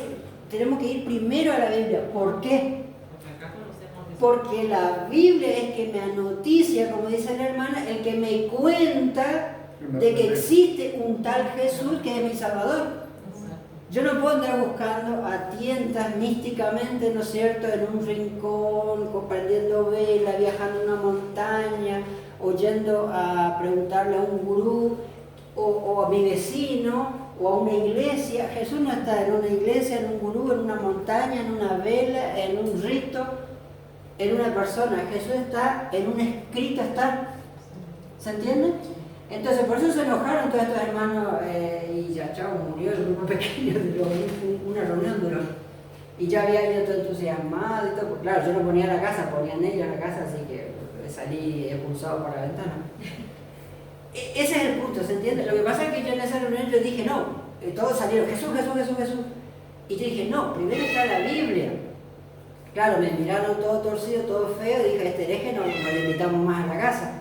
Tenemos que ir primero a la Biblia. ¿Por qué? Porque acá conocemos a Jesús. Porque la Biblia es que me anoticia, como dice la hermana, el que me cuenta de que existe un tal Jesús que es mi Salvador. Yo no puedo andar buscando a tientas místicamente, ¿no es cierto?, en un rincón, comprendiendo vela, viajando en una montaña, o yendo a preguntarle a un gurú, o a mi vecino, o a una iglesia. Jesús no está en una iglesia, en un gurú, en una montaña, en una vela, en un rito, en una persona. Jesús está en un escrito, está. ¿Se entiende? Entonces, por eso se enojaron todos estos hermanos y ya, chao, murió el grupo pequeño, una reunión duró. Y ya había ido todo entusiasmado y todo. Pues, claro, yo no ponía la casa, ponían ellos la casa, así que salí expulsado por la ventana. Ese es el punto, ¿se entiende? Lo que pasa es que yo en esa reunión yo dije, no, todos salieron, Jesús. Y yo dije, no, primero está la Biblia. Claro, me miraron todo torcido, todo feo, y dije, este hereje no le invitamos más a la casa.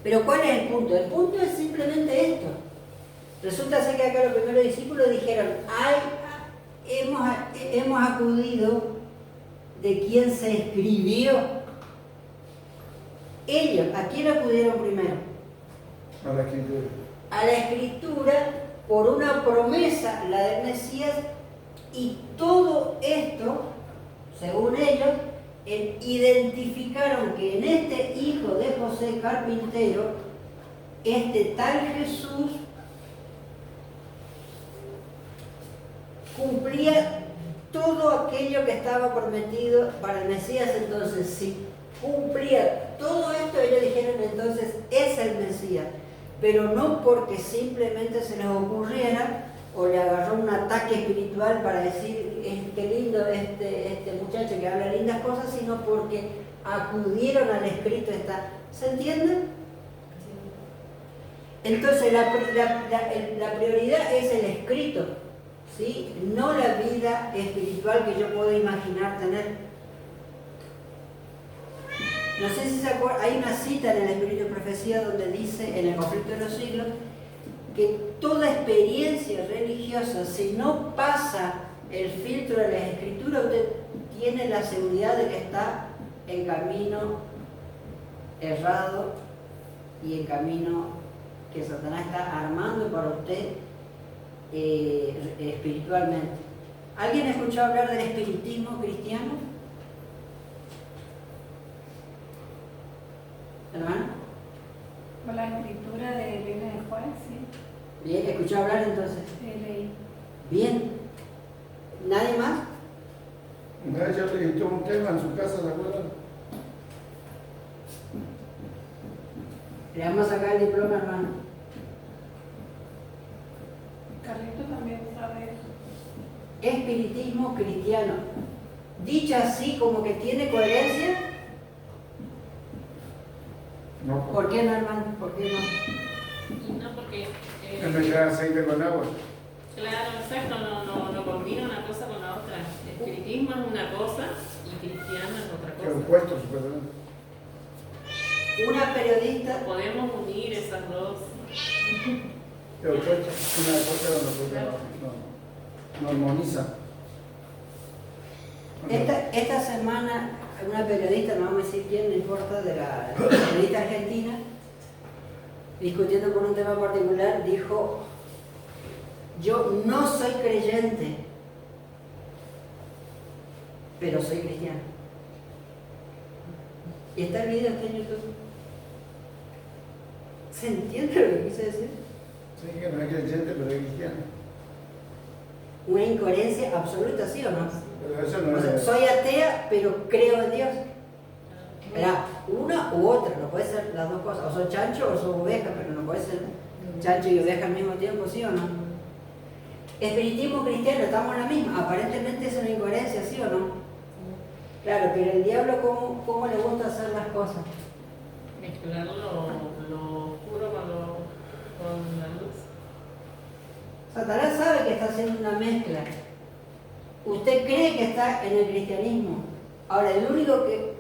Pero ¿cuál es el punto? El punto es simplemente esto. Resulta ser que acá los primeros discípulos dijeron, hemos acudido de quien se escribió. Ellos, ¿a quién acudieron primero? A la escritura. A la escritura por una promesa, la del Mesías, y todo esto, según ellos, identificaron que en este hijo de José carpintero, este tal Jesús cumplía todo aquello que estaba prometido para el Mesías. Entonces, si cumplía todo esto, ellos dijeron, entonces es el Mesías, pero no porque simplemente se les ocurriera o le agarró un ataque espiritual para decir, qué lindo este muchacho que habla lindas cosas, sino porque acudieron al escrito. ¿Se entiende? Entonces la prioridad es el escrito, ¿sí? No la vida espiritual que yo puedo imaginar tener. No sé si se acuerdan, hay una cita en el Espíritu de Profecía donde dice, en el conflicto de los siglos, que toda experiencia religiosa, si no pasa el filtro de la Escritura, usted tiene la seguridad de que está en camino errado y en camino que Satanás está armando para usted espiritualmente. ¿Alguien ha escuchado hablar del espiritismo cristiano? ¿Hermano? Con la escritura de Elena de Juan, sí. Bien, ¿escuchó hablar entonces? Leí. Bien. ¿Nadie más? Una vez yo le dije un tema en su casa, ¿se acuerdan? Le vamos a sacar el diploma, hermano. Carlito también sabe eso. Espiritismo cristiano. Dicho así, como que tiene coherencia. No, ¿Por qué no, hermano? ¿Por qué no? Y no porque... él me queda aceite con agua. claro, exacto, no combina una cosa con la otra. Espiritismo es una cosa y cristiano es otra Que cosa. opuesto, supuestamente. Una periodista, Podemos unir esas dos. Que opuesto, una cosa con la otra no armoniza. esta semana, una periodista, no vamos a decir quién, no importa, de la periodista argentina, discutiendo por un tema particular, dijo: yo no soy creyente, pero soy cristiano. Y está el video aquí en YouTube. ¿Se entiende lo que quise decir? Sí, que no es creyente, pero es cristiano. Una incoherencia absoluta, ¿sí o no? Pero eso no O sea, es. soy atea, pero creo en Dios. Era una u otra, no puede ser las dos cosas. O soy chancho o soy oveja, pero no puede ser chancho y oveja al mismo tiempo, ¿sí o no? Espiritismo cristiano, estamos en la misma. Aparentemente es una incoherencia, ¿sí o no? Claro, pero el diablo, ¿cómo le gusta hacer las cosas? Mezclar lo oscuro con la luz. Satanás sabe que está haciendo una mezcla. Usted cree que está en el cristianismo. Ahora, el único que...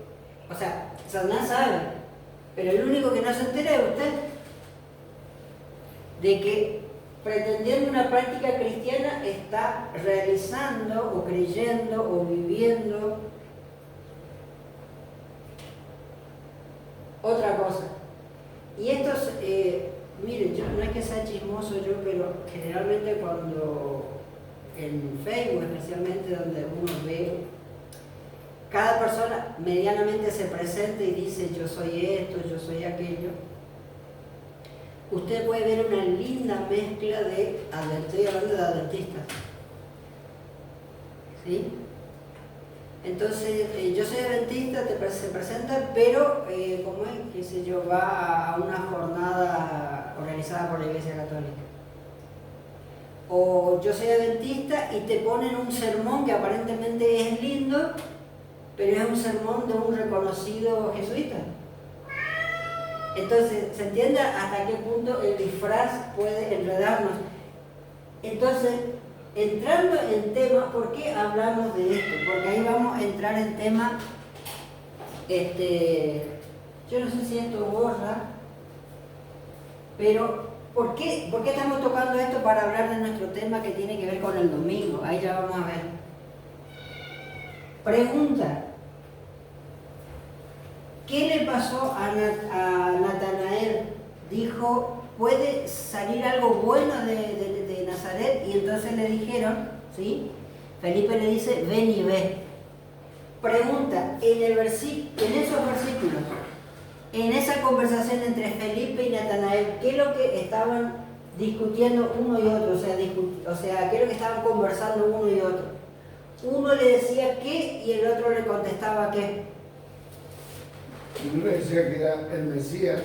O sea, Satanás sabe, pero el único que no se entera es usted. De que pretendiendo una práctica cristiana está realizando o creyendo o viviendo otra cosa. Y esto es, miren, yo no es que sea chismoso yo, pero generalmente cuando en Facebook, especialmente donde uno ve, cada persona medianamente se presenta y dice yo soy esto, yo soy aquello, usted puede ver una linda mezcla de, estoy hablando de adventistas, ¿sí? Entonces, yo soy adventista, se presenta, pero, como es, qué sé yo, va a una jornada organizada por la Iglesia Católica. O yo soy adventista y te ponen un sermón que aparentemente es lindo, pero es un sermón de un reconocido jesuita. Entonces, ¿se entiende hasta qué punto el disfraz puede enredarnos? Entonces, entrando en tema, ¿por qué hablamos de esto? Porque ahí vamos a entrar en tema, yo no sé si esto borra, pero ¿por qué estamos tocando esto para hablar de nuestro tema que tiene que ver con el domingo? Ahí ya vamos a ver. Pregunta: ¿qué le pasó a Natanael? Dijo, ¿puede salir algo bueno de Nazaret? Y entonces le dijeron, ¿sí? Felipe le dice, ven y ve. Pregunta, en esos versículos, en esa conversación entre Felipe y Natanael, ¿qué es lo que estaban discutiendo uno y otro? O sea, ¿qué es lo que estaban conversando uno y otro? Uno le decía qué y el otro le contestaba qué. Uno decía que era el Mesías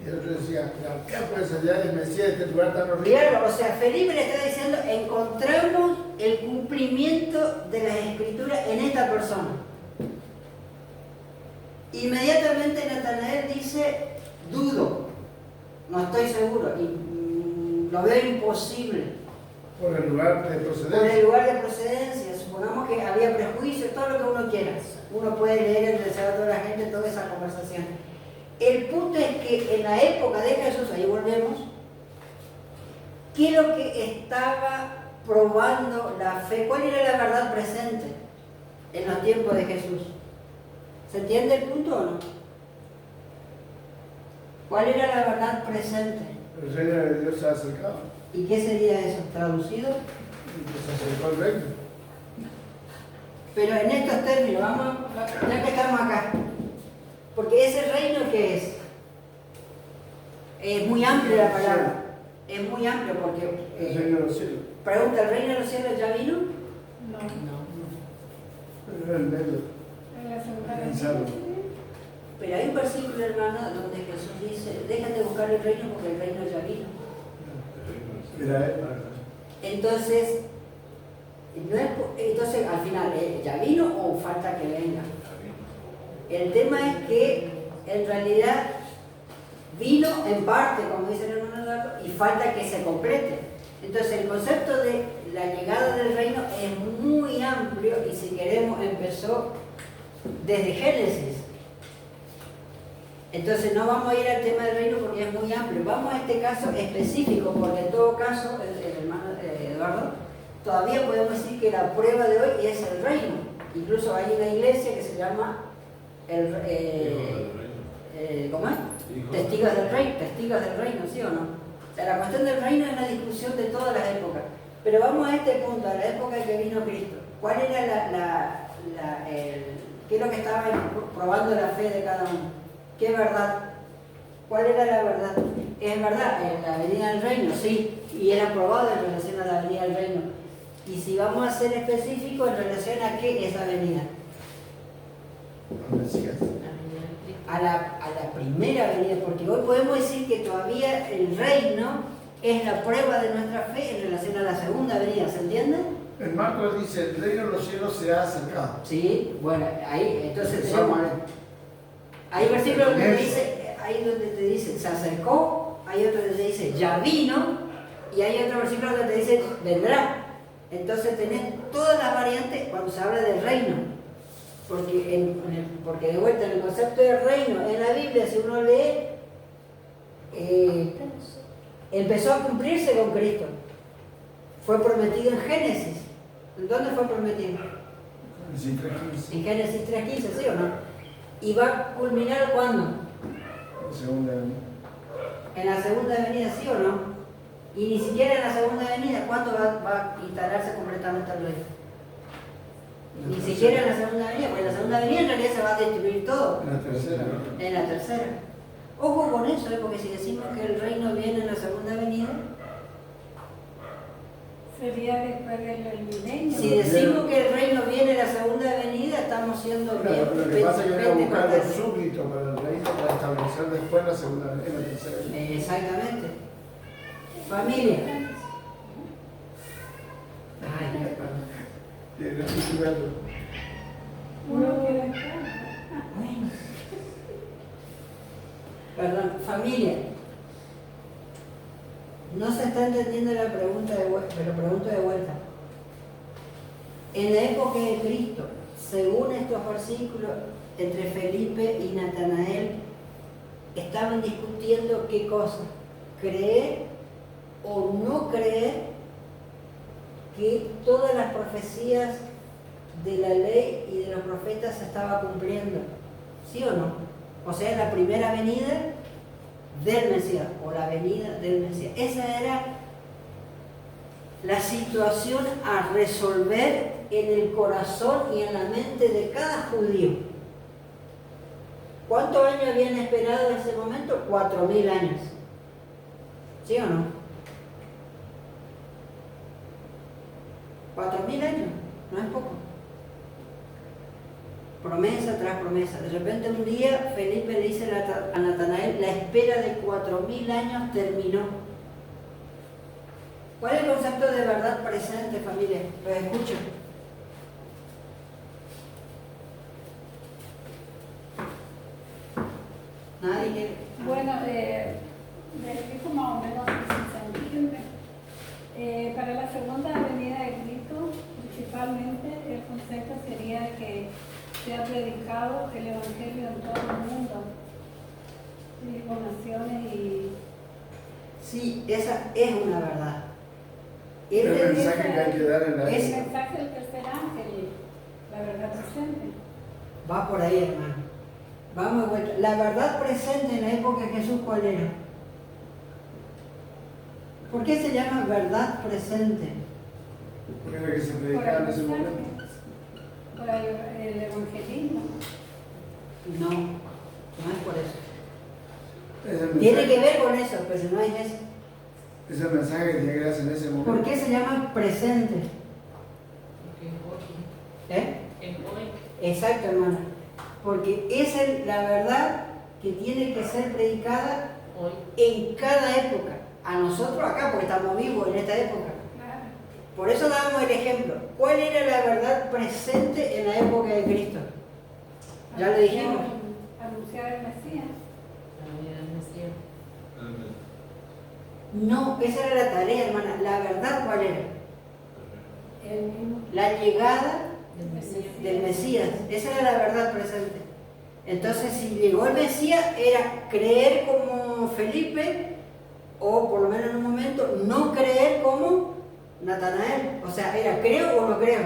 y el otro decía, ¿qué puede salir el Mesías de este lugar tan horrible? Claro, o sea, Felipe le está diciendo, encontramos el cumplimiento de las Escrituras en esta persona. Inmediatamente Natanael dice, dudo, no estoy seguro, y lo veo imposible. Por el lugar de Por el procedencia. lugar de procedencia, supongamos que había prejuicios, todo lo que uno quiera. Uno puede leer el deseo de toda la gente, toda esa conversación. El punto es que en la época de Jesús, ahí volvemos, ¿qué es lo que estaba probando la fe? ¿Cuál era la verdad presente en los tiempos de Jesús? ¿Se entiende el punto o no? ¿Cuál era la verdad presente? El reino de Dios se ha acercado. ¿Y qué sería eso? ¿Traducido? Y que se acercó el reino. Pero en estos términos, vamos, ya que estamos acá, porque ese reino que es muy amplio la palabra, es muy amplio porque, El reino de los cielos. pregunta, ¿el reino de los cielos ya vino? No, Pero en medio. en la segunda Pensado. vez. Pero hay un versículo, hermano, donde Jesús dice, dejen de buscar el reino porque el reino ya vino. Era él. Entonces, entonces al final, ¿ya vino o falta que venga? El tema es que en realidad vino en parte, como dice el hermano Eduardo, y falta que se complete. Entonces el concepto de la llegada del reino es muy amplio y si queremos empezó desde Génesis. Entonces no vamos a ir al tema del reino porque es muy amplio. Vamos a este caso específico porque en todo caso, el hermano Eduardo, todavía podemos decir que la prueba de hoy es el reino. Incluso hay una iglesia que se llama ¿cómo es? Testigos del reino, ¿sí o no? O sea, la cuestión del reino es una discusión de todas las épocas. Pero vamos a este punto, a la época en que vino Cristo. ¿Cuál era qué es lo que estaba probando la fe de cada uno? ¿Qué verdad? ¿Cuál era la verdad? Es verdad, la venida del reino, sí, y era probado en relación a la venida del reino. Y si vamos a ser específicos, ¿en relación a qué es la venida? No decías. A la primera venida, porque hoy podemos decir que todavía el reino es la prueba de nuestra fe en relación a la segunda venida, ¿se entiende? En Marcos dice, el reino de los cielos se ha acercado. Sí, bueno, ahí, entonces Empezamos tenemos, ahí. hay versículos donde te dice, ahí donde te dice, se acercó, hay otro donde te dice, ya vino, y hay otro versículo donde te dice, vendrá. Entonces tenés todas las variantes cuando se habla del reino. Porque de vuelta en el concepto de reino en la Biblia, si uno lee, empezó a cumplirse con Cristo. Fue prometido en Génesis. ¿Dónde fue prometido? En Génesis 3:15, ¿sí o no? ¿Y va a culminar cuándo? Segunda venida. En la segunda venida, ¿sí o no? Y ni siquiera en la segunda venida, ¿cuándo va a instalarse completamente el reino? Ni siquiera en la segunda venida, porque en la segunda venida en realidad se va a destruir todo. En la tercera. En la tercera. Ojo con eso, porque si decimos que el reino viene en la segunda venida, Sería después del milenio. si decimos que el reino viene en la segunda venida, estamos siendo bien. Lo que pasa es que hay que buscar los pentecostales. súbditos para el reino para establecer después la segunda venida, en la tercera venida. Exactamente. Familia. Ay, perdón. Tiene que estudiarlo. Uno queda acá. Perdón, familia. No se está entendiendo la pregunta de vuelta, pero pregunto de vuelta. En la época de Cristo, según estos versículos, entre Felipe y Natanael, estaban discutiendo qué cosa, creer o no creer que todas las profecías de la ley y de los profetas se estaban cumpliendo, ¿sí o no? O sea, la primera venida del Mesías o la venida del Mesías. Esa era la situación a resolver en el corazón y en la mente de cada judío. ¿Cuántos años habían esperado en ese momento? 4.000 años. ¿Sí o no? 4.000 años, no es poco. Promesa tras promesa. De repente un día Felipe le dice a Natanael, la espera de 4.000 años terminó. ¿Cuál es el concepto de verdad presente, familia? Los escucho. Nadie quiere. Bueno, le explico más o menos sin sentirme. Para la segunda venida de Cristo, principalmente el concepto sería que sea predicado el Evangelio en todo el mundo, y con naciones y... Sí, esa es una verdad. El Este- mensaje que hay que dar en la El Es- mensaje del tercer ángel, la verdad presente. Va por ahí, hermano. Vamos de vuelta. La verdad presente en la época de Jesús, ¿cuál era? ¿Por qué se llama verdad presente? porque era que se Por predicaba el en ese momento. mensaje, por el evangelismo. No, no es por eso. Es el Tiene mensaje, que ver con eso, pero no es eso. es el mensaje que tiene que darse en ese momento. ¿Por qué se llama presente? Porque ¿Eh? es hoy. Exacto, hermana. Porque esa es la verdad que tiene que ser predicada Hoy. en cada época. A nosotros acá, porque estamos vivos en esta época. Claro. Por eso damos el ejemplo. ¿Cuál era la verdad presente en la época de Cristo? Ya lo dijimos. Anunciar el Mesías. La vida del Mesías. No, esa era la tarea, hermana. La verdad, ¿cuál era? El mismo. La llegada Del Mesías. del Mesías. Esa era la verdad presente. Entonces, si llegó el Mesías, era creer como Felipe, o por lo menos en un momento, no creer como Natanael. O sea, era creo o no creo.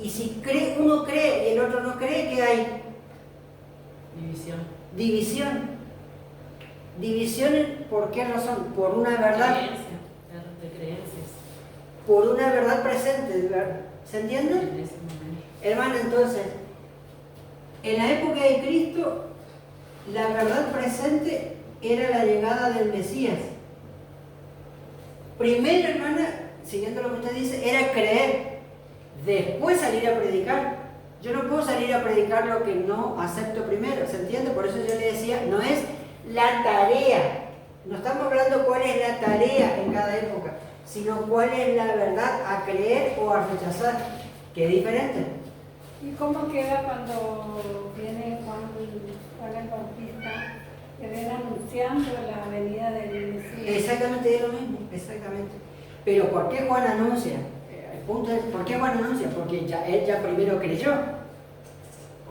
Y si uno cree y el otro no cree, ¿qué hay? División. División. División, ¿por qué razón? Por una verdad, Creencia. Claro, de creencias. por una verdad presente. ¿verdad? ¿Se entiende? En ese momento. Hermano, entonces, en la época de Cristo, la verdad presente era la llegada del Mesías. Primero, hermana, siguiendo lo que usted dice, era creer, después salir a predicar. Yo no puedo salir a predicar lo que no acepto primero, ¿se entiende? Por eso yo le decía, no es la tarea, no estamos hablando cuál es la tarea en cada época, sino cuál es la verdad a creer o a rechazar, que es diferente. ¿Y cómo queda cuando viene Juan el Bautista, que viene anunciando la venida del Mesías? Exactamente es lo mismo, exactamente. Pero ¿por qué Juan anuncia? El punto es, ¿por qué Juan anuncia? Porque él ya primero creyó.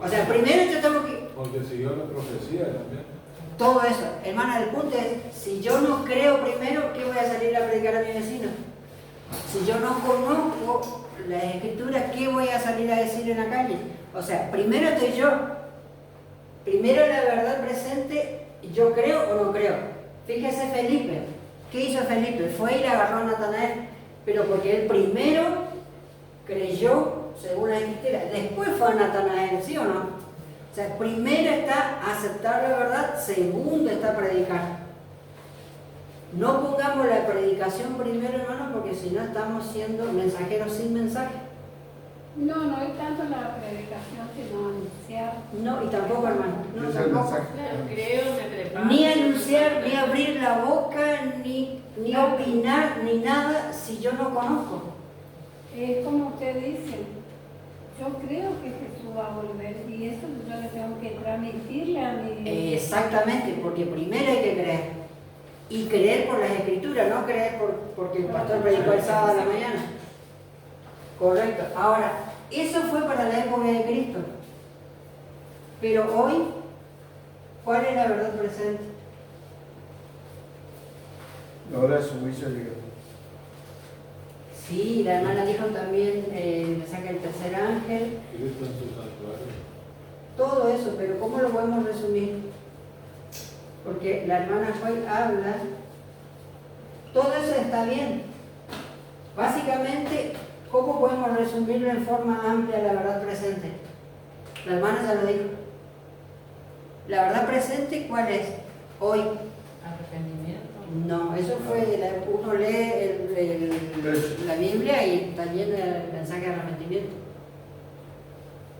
O sea, primero yo tengo que... Porque siguió la profecía también. Todo eso, hermana, el punto es, si yo no creo primero, ¿qué voy a salir a predicar a mi vecino? Si yo no conozco las escrituras, ¿qué voy a salir a decir en la calle? O sea, primero estoy yo. Primero la verdad presente, yo creo o no creo. Fíjese Felipe. ¿Qué hizo Felipe? Fue y le agarró a Natanael. Pero porque él primero creyó según la escritura. Después fue a Natanael, ¿sí o no? O sea, primero está aceptar la verdad, segundo está predicar. No pongamos la predicación primero, hermano, porque si no estamos siendo mensajeros sin mensaje. No es tanto la predicación, sino anunciar. No, y tampoco, hermano. No, Ese es el tampoco. mensaje. Claro, creo, me preparo. Ni anunciar, ni abrir la boca, ni opinar, ni nada si yo no conozco. Es como usted dice, yo creo que Jesús va a volver y eso yo le tengo que transmitirle a mi... Exactamente, porque primero hay que creer. Y creer por las escrituras, no creer porque el pastor predicó el sábado a la mañana. Correcto. Ahora, eso fue para la época de Cristo. Pero hoy, ¿cuál es la verdad presente? La hora de su juicio llegó. Sí, la hermana dijo también, le saca el tercer ángel, Cristo en su santuario. todo eso, pero ¿cómo lo podemos resumir? Porque la hermana Joy habla, todo eso está bien. Básicamente, ¿cómo podemos resumirlo en forma amplia la verdad presente? La hermana ya lo dijo. La verdad presente, ¿cuál es? Hoy. Arrepentimiento. No, eso fue, uno lee la Biblia y está lleno de mensaje de arrepentimiento.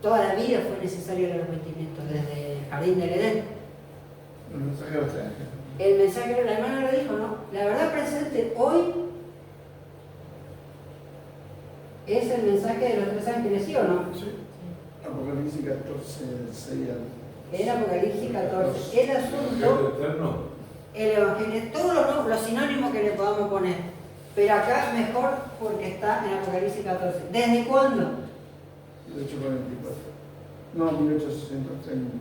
Toda la vida fue necesario el arrepentimiento, desde el jardín del Edén. El mensaje de los ángeles. El mensaje, la hermana lo dijo, ¿no? La verdad presente hoy es el mensaje de los tres ángeles, ¿sí o no? Sí. Apocalipsis 14, 6 al... En Apocalipsis 14. El El asunto, eterno. el evangelio, todos los sinónimos que le podamos poner. Pero acá mejor porque está en Apocalipsis 14. ¿Desde cuándo? 1844. No, 1830.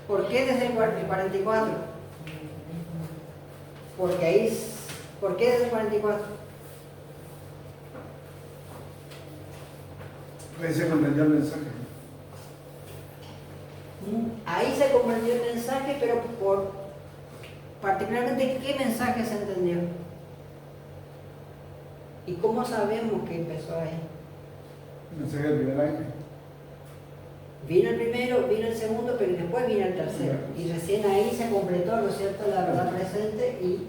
¿Por qué desde el 44? Porque ahí. ¿Por qué desde el 44? Ahí se comprendió el mensaje. Ahí se comprendió el mensaje, pero particularmente ¿qué mensaje se entendió? ¿Y cómo sabemos que empezó ahí? El mensaje del primer ángel. Vino el primero, vino el segundo, pero después vino el tercero. Y recién ahí se completó, ¿no es cierto?, la verdad presente y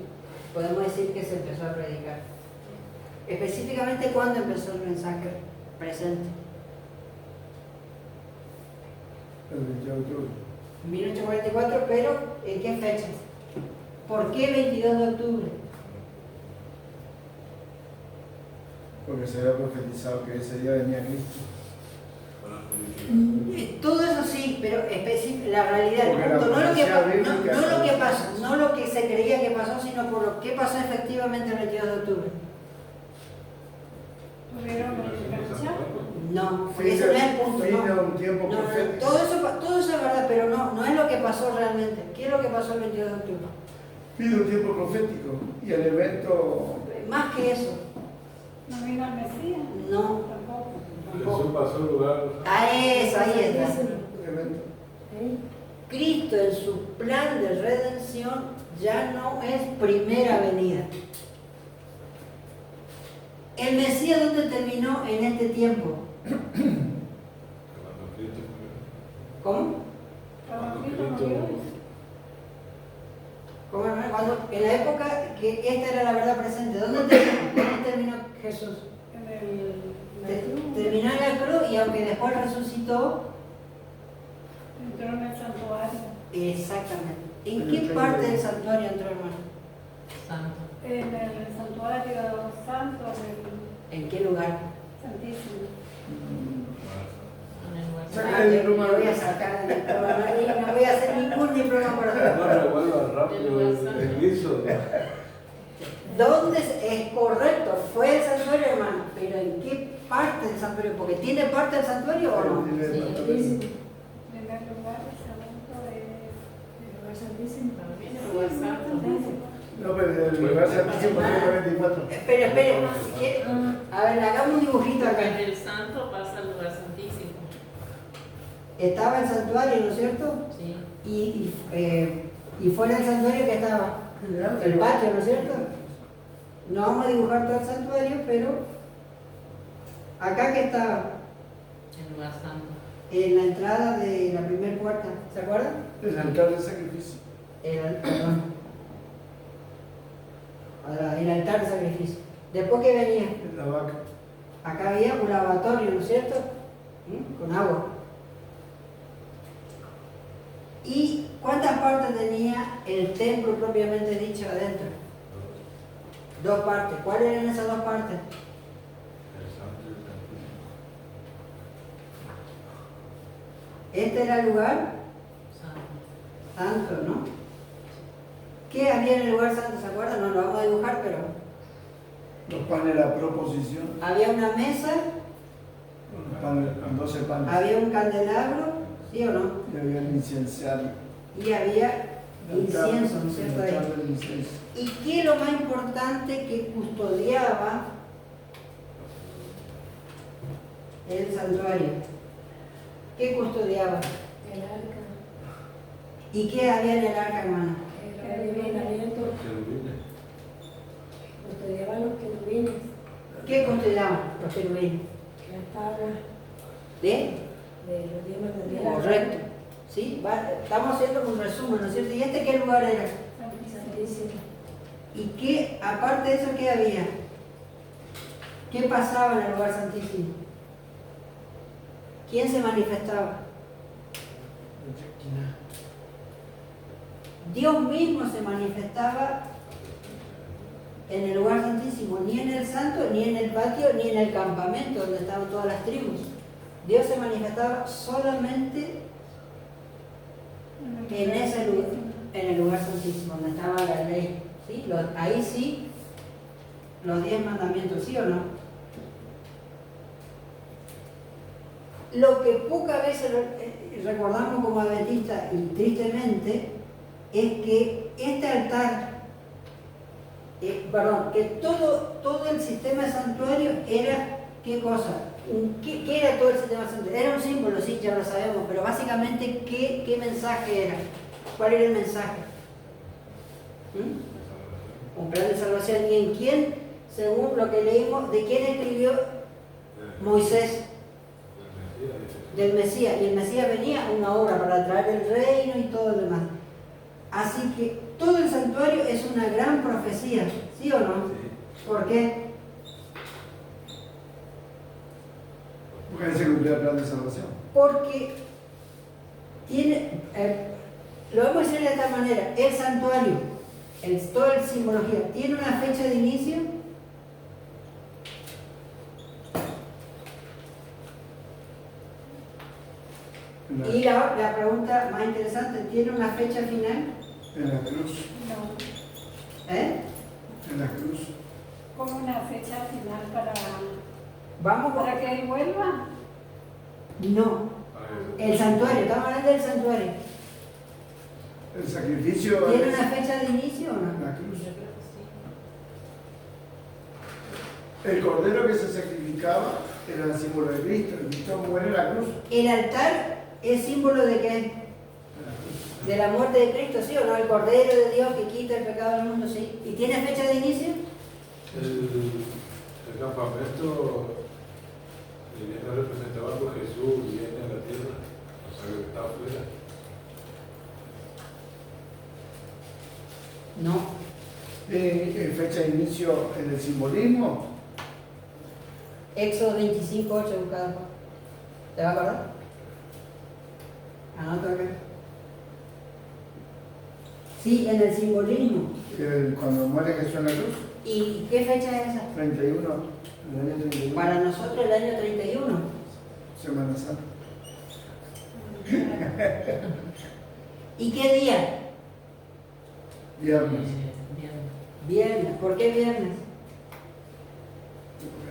podemos decir que se empezó a predicar. Específicamente, ¿cuándo empezó el mensaje presente? El 22 de octubre. 1844, pero ¿en qué fecha? ¿Por qué 22 de octubre? Porque se había profetizado que ese día venía Cristo. Todo eso sí, pero la realidad, el Porque punto, la no lo que profecía no lo que bíblica- pasó, no lo que se creía que pasó, sino por lo que pasó efectivamente el 22 de octubre. ¿Tuvieron predicación? No, Fin ese no es el de- punto. fin de No. un tiempo No, no, profético. todo eso es verdad, pero no es lo que pasó realmente. ¿Qué es lo que pasó el 22 de octubre? Pide un tiempo profético y el evento. Más que eso, ¿No vino el Mesías? no. Tampoco. Jesús pasó el lugar. Ahí está. El evento. Cristo en su plan de redención ya no es primera venida. ¿El Mesías dónde terminó en este tiempo? Cuando Cristo murió. ¿Cómo? Cuando Cristo Cristo murió. ¿Cómo, hermano? En la época que esta era la verdad presente, ¿dónde terminó Jesús? En el Terminó en la cruz y aunque después resucitó, entró en el santuario. exactamente. ¿En qué parte del santuario entró, hermano? Santo. En el santuario santo del ¿En qué lugar? Santísimo. En el lugar Saca el Me número. voy a sacar del programa y no voy a hacer ningún diploma por acá. No revuelva rápido el guiso. ¿Dónde es correcto? Fue el santuario, hermano, pero ¿en qué parte del santuario? Porque ¿tiene parte del santuario o no? Dice, Primer lugar, segundo el lugar santísimo. También el lugar santo. No, pero el lugar santísimo fue el 24. Espere. A ver, hagamos un dibujito En acá. el santo pasa al lugar santísimo. Estaba el santuario, ¿no es cierto? Sí. Y fuera del santuario, ¿qué estaba? El patio, ¿no es cierto? No vamos a dibujar todo el santuario, pero acá que estaba, El lugar santo. en la entrada de la primera puerta, ¿se acuerdan? El altar del sacrificio. El altar de sacrificio. Después que venía, La vaca. acá había un lavatorio, ¿no es cierto? Con agua. ¿Y cuántas partes tenía el templo propiamente dicho adentro? 2 partes. ¿Cuáles eran esas 2 partes? El santo y el santísimo. Este era el lugar Santo. santo, ¿no? ¿Qué había en el lugar santo? ¿Se acuerdan? No lo vamos a dibujar, pero Los panes de la proposición. había una mesa, Los panes, 12 panes. había un candelabro, ¿sí o no? Y había el incenciario. Y había incienso, ¿no es cierto? El altar Ahí. del incienso. ¿Y qué es lo más importante que custodiaba el santuario? ¿Qué custodiaba? El arca, ¿Y qué había en el arca, hermano? el aliento, Querubines. custodiaban los querubines, ¿Qué custodiaban los querubines? las tablas ¿De? de los 10 mandamientos. Correcto. ¿Sí? Estamos haciendo un resumen, ¿no es cierto? ¿Y este qué lugar era? Santísimo. ¿Y qué, aparte de eso, qué había? ¿Qué pasaba en el lugar santísimo? ¿Quién se manifestaba? Dios mismo se manifestaba en el lugar santísimo, ni en el santo, ni en el patio, ni en el campamento donde estaban todas las tribus. Dios se manifestaba solamente en ese lugar, en el lugar santísimo, donde estaba la ley. ¿sí? Ahí sí, los 10 mandamientos, ¿sí o no? Lo que pocas veces recordamos como adventistas, y tristemente, es que este altar, que todo el sistema de santuario era, ¿qué cosa? ¿Qué era todo el sistema de santuario? Era un símbolo, sí, ya lo sabemos, pero básicamente, ¿qué mensaje era? ¿Cuál era el mensaje? Un plan de salvación. ¿Y en quién, según lo que leímos, de quién escribió Moisés? Del Mesías. Y el Mesías venía una obra para traer el reino y todo lo demás. Así que todo el santuario es una gran profecía, ¿sí o no? ¿Por qué? Porque ahí se cumplió el plan de salvación. Porque tiene, lo vamos a decir de esta manera, el santuario, toda la simbología, tiene una fecha de inicio. Y la pregunta más interesante, ¿tiene una fecha final? En la cruz. No, En la cruz. como una fecha final para Vamos que él vuelva. No, el santuario, estamos hablando del santuario. El sacrificio ¿Tiene es una fecha de inicio o en no? la cruz. El cordero que se sacrificaba era el símbolo de Cristo. El Cristo muere en la cruz. El altar es símbolo de qué? En la cruz. De la muerte de Cristo, ¿sí o no? El Cordero de Dios que quita el pecado del mundo, ¿sí? ¿Y tiene fecha de inicio? El campamento viene representado por Jesús, viene a la tierra, o sea que está afuera. No. ¿Tiene fecha de inicio en el simbolismo? Éxodo 25:8 buscado. ¿Te va a acordar? Anota acá. Sí, en el simbolismo. Cuando muere Jesús en la cruz. ¿Y qué fecha es esa? 31. El año 31. Para nosotros el año 31. Semana Santa. ¿Y qué día? Viernes. Viernes. ¿Por qué viernes?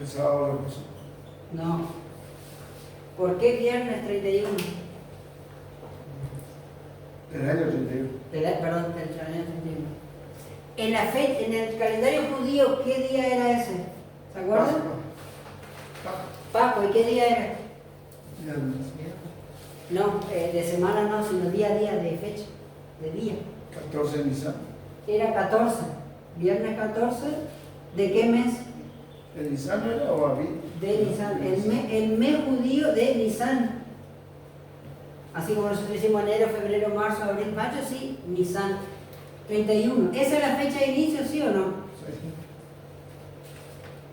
El sábado lo puso. No. ¿Por qué viernes 31? El año 31. Perdón, del año 31. En el calendario judío, ¿qué día era ese? ¿Se acuerdan? Pascua, ¿y qué día era? Viernes. No, de semana no, sino día a día, de fecha, de día. 14 de Nisan. Era 14, viernes 14, ¿de qué mes? ¿El Nisan era o Abid? De Nisan, el mes judío de Nisan. Así como nosotros decimos enero, febrero, marzo, abril, mayo, sí, Nisan. 31. ¿Esa es la fecha de inicio, sí o no? Sí.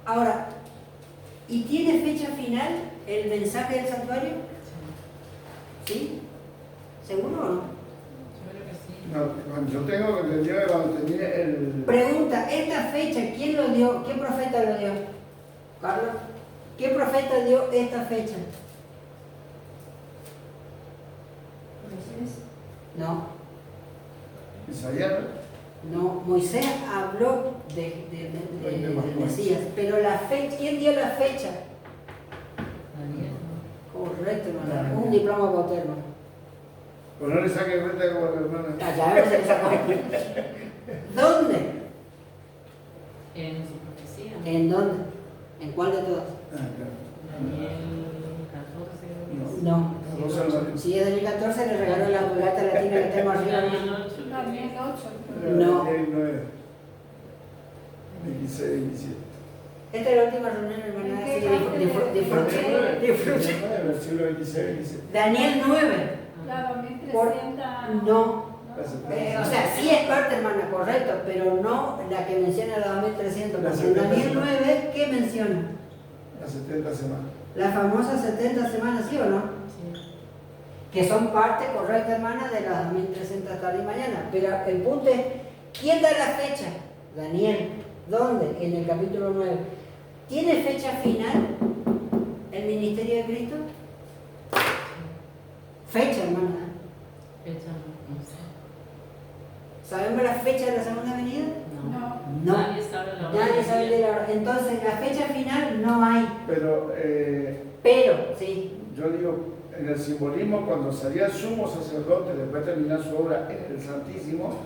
Ahora, ¿y tiene fecha final el mensaje del santuario? ¿Sí? ¿Seguro o no? Yo creo que sí. No, cuando yo tengo entendido que cuando tenía el. Pregunta, ¿esta fecha quién lo dio? ¿Qué profeta lo dio? Carlos, ¿qué profeta dio esta fecha? No, Isaías, no, Moisés habló del Mesías, pero la fecha, ¿quién dio la fecha? Correcto, hermano. Un diploma para usted, hermano. pues no le saque cuenta como el hermano. Ya no se le sacó. ¿Dónde? En su profecía. ¿En dónde? ¿En cuál de todas? Ah, claro. Daniel 14, creo que es. No. Dos hermanos. Si es 2014 le regaló la vulgata latina que tenemos arriba. Daniel 8. Daniel 8. No. Daniel 9. 26, 27. Esta es la última reunión, hermana. ¿En qué Así parte que disfrute. Daniel 9, versículo 26, 27. Daniel 9. La 2300. No. La O sea, sí es parte, hermana, correcto, pero no la que menciona la 2300. La Porque en 70 Daniel semanas. 9, ¿qué menciona? Las 70 semanas. Las famosas 70 semanas, ¿sí o no? Sí. Que son parte correcta, hermana, de las 2300 tarde y mañana. Pero el punto es, ¿quién da la fecha? Daniel. ¿Dónde? En el capítulo 9. ¿Tiene fecha final el ministerio de Cristo? Fecha, hermana. Fecha, no sé. ¿Sabemos la fecha de la segunda venida? No. No. No. Nadie sabe la hora. Nadie sabe el día y la hora. Entonces, la fecha final no hay. Pero Pero, sí. yo digo, en el simbolismo, cuando salía el sumo sacerdote después de terminar su obra en el Santísimo,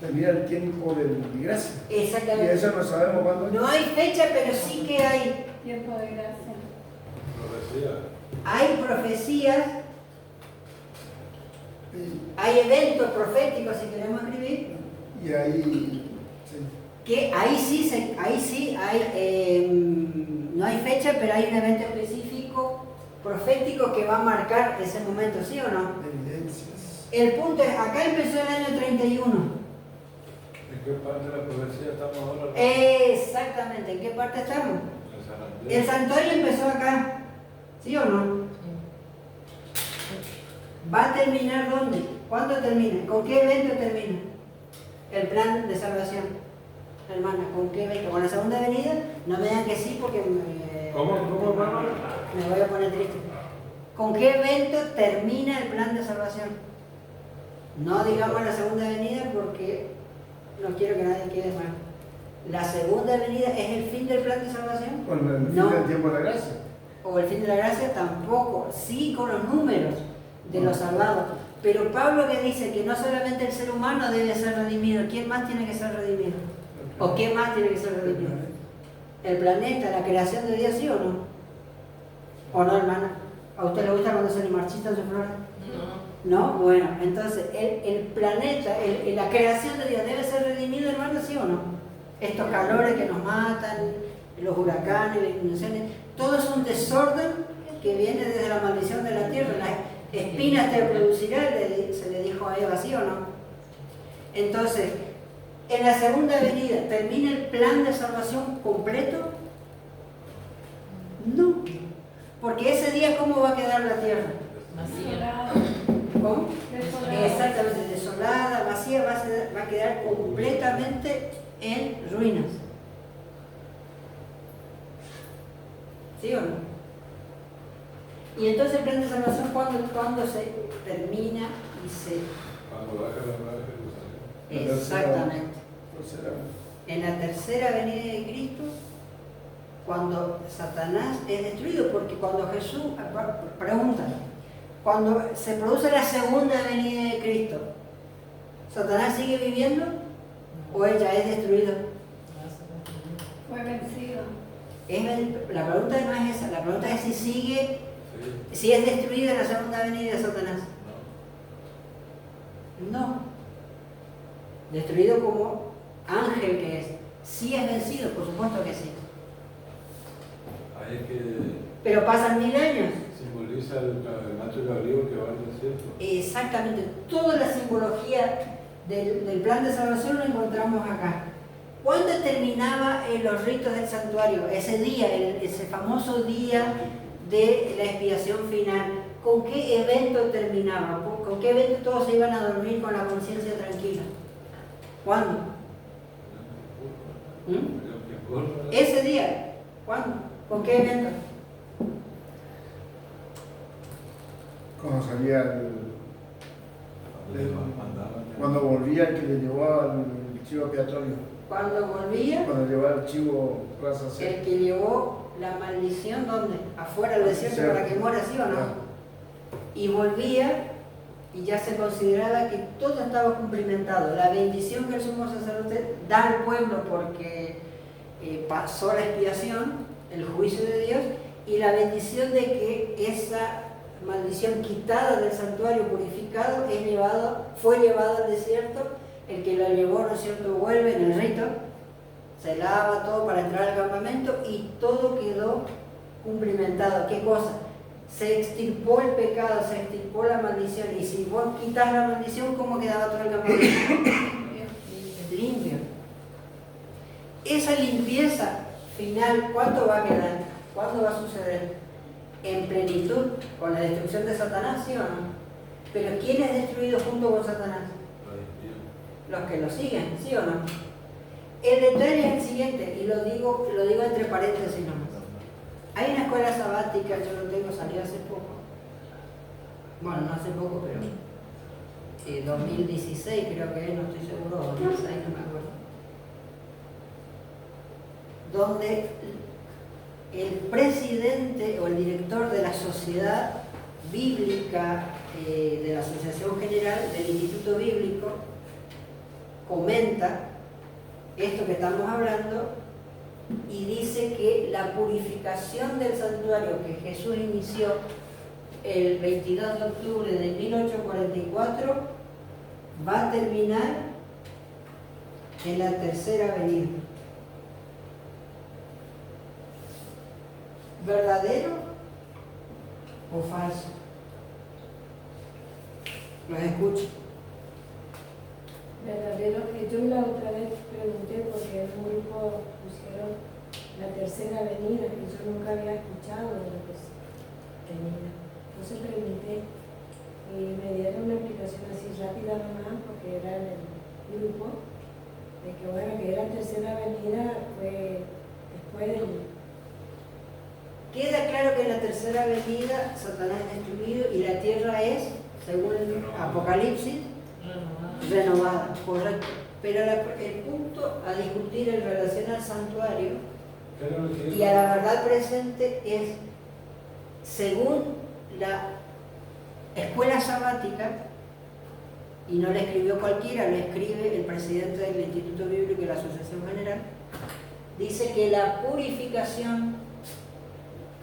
termina el tiempo de gracia. Y Exactamente. eso no sabemos cuándo es. No hay fecha, pero sí que hay. Tiempo de gracia. Profecía. Hay profecías, hay eventos proféticos, si queremos escribir, Y ahí, sí. que ahí sí hay, no hay fecha, pero hay un evento específico, profético, que va a marcar ese momento, ¿sí o no? Evidencias. El punto es, acá empezó el año 31. ¿En qué parte de la profecía estamos ahora? Exactamente, ¿en qué parte estamos? En San Andrés. El santuario empezó acá, ¿sí o no? ¿Va a terminar dónde? ¿Cuándo termina? ¿Con qué evento termina? El plan de salvación. Hermana, ¿con qué evento? ¿Con la segunda venida? No me digan que sí porque ¿Cómo, hermano? me voy a poner triste. ¿Con qué evento termina el plan de salvación? No digamos la segunda venida porque no quiero que nadie quede mal. ¿La segunda venida es el fin del plan de salvación? Con el fin No. del tiempo de la gracia. O el fin de la gracia tampoco, sí con los números de los salvados. Pero Pablo que dice que no solamente el ser humano debe ser redimido, ¿quién más tiene que ser redimido? ¿O qué más tiene que ser redimido? El planeta, la creación de Dios, ¿sí o no? ¿O no, hermana? ¿A usted le gusta cuando se le marchitan sus flores? No. ¿No? Bueno, entonces el planeta, la creación de Dios debe ser redimido, hermano, ¿sí o no? Estos calores que nos matan, los huracanes, las inundaciones, todo es un desorden que viene desde la maldición de la tierra. Las espinas te producirán, se le dijo a Eva, ¿sí o no? Entonces, en la segunda venida, ¿termina el plan de salvación completo? No. Porque ese día, ¿cómo va a quedar la tierra? Vacía. ¿Cómo? Desolada. Exactamente, desolada, vacía, va a quedar completamente en ruinas. ¿Sí o no? Y entonces el plan de salvación, ¿cuándo se termina y se... Cuando baja la nueva Jerusalén. Exactamente. Tercera. En la tercera venida de Cristo, cuando Satanás es destruido, porque cuando Jesús, pregunta, cuando se produce la segunda venida de Cristo, ¿Satanás sigue viviendo o él ya es destruido? Fue vencido. La pregunta no es esa, la pregunta es si sigue, si es destruido en la segunda venida de Satanás. No. Destruido como ángel que es. Sí es vencido, por supuesto que sí. Ahí es que Pero pasan 1000 años. simboliza el macho cabrío que va al desierto. Exactamente. Toda la simbología del plan de salvación lo encontramos acá. ¿Cuándo terminaba los ritos del santuario? Ese día, ese famoso día de la expiación final. ¿Con qué evento terminaba? ¿Con qué evento todos se iban a dormir con la conciencia tranquila? ¿Cuándo? Ese día. ¿Cuándo? ¿Con qué evento? Cuando salía cuando volvía el que le llevó al chivo expiatorio. Cuando volvía, Cuando llevaba el chivo Plaza C. el que llevó la maldición, ¿dónde? Afuera del desierto para que muera, ¿sí o no? Y volvía y ya se consideraba que todo estaba cumplimentado. La bendición que el sumo sacerdote da al pueblo porque pasó la expiación, el juicio de Dios, y la bendición de que esa maldición quitada del santuario purificado fue llevado al desierto. El que lo llevó, ¿no es cierto?, vuelve en el rito, se lava todo para entrar al campamento y todo quedó cumplimentado. ¿Qué cosa? Se extirpó el pecado, se extirpó la maldición. Y si vos quitas la maldición, ¿cómo quedaba todo el campamento? Limpio. Esa limpieza final, ¿cuándo va a quedar? ¿Cuándo va a suceder? En plenitud, con la destrucción de Satanás, ¿sí o no? Pero ¿quién es destruido junto con Satanás? Los que lo siguen, ¿sí o no? El detalle es el siguiente, y lo digo entre paréntesis nomás. Hay una escuela sabática, yo lo tengo, salió hace poco. Bueno, no hace poco, pero 2016 creo que es, no estoy seguro, 2016, no me acuerdo. donde el presidente o el director de la sociedad bíblica de la Asociación General del Instituto Bíblico comenta esto que estamos hablando y dice que la purificación del santuario que Jesús inició el 22 de octubre de 1844 va a terminar en la tercera venida. ¿Verdadero o falso? Los escucho. Verdadero. Yo la otra vez pregunté porque en un grupo pusieron la tercera venida, que yo nunca había escuchado de lo que es venida. Entonces pregunté y me dieron una explicación así rápida nomás, porque era en el grupo, de que bueno, que la tercera venida fue después del... Queda claro que en la tercera venida Satanás es destruido y la tierra es, según el Apocalipsis, renovada, correcto. Pero el punto a discutir en relación al santuario y a la verdad presente es, según la escuela sabática, y no le escribió cualquiera, lo escribe el presidente del Instituto Bíblico y la Asociación General, dice que la purificación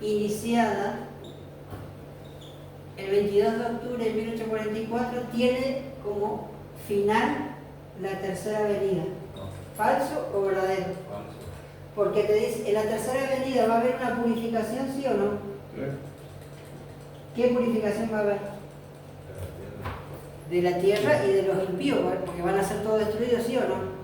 iniciada el 22 de octubre de 1844 tiene como final la tercera venida. ¿Falso o verdadero? Falso. Porque te dice, en la tercera venida va a haber una purificación, ¿sí o no? ¿Qué purificación va a haber? De la tierra y de los impíos, porque van a ser todos destruidos, ¿sí o no?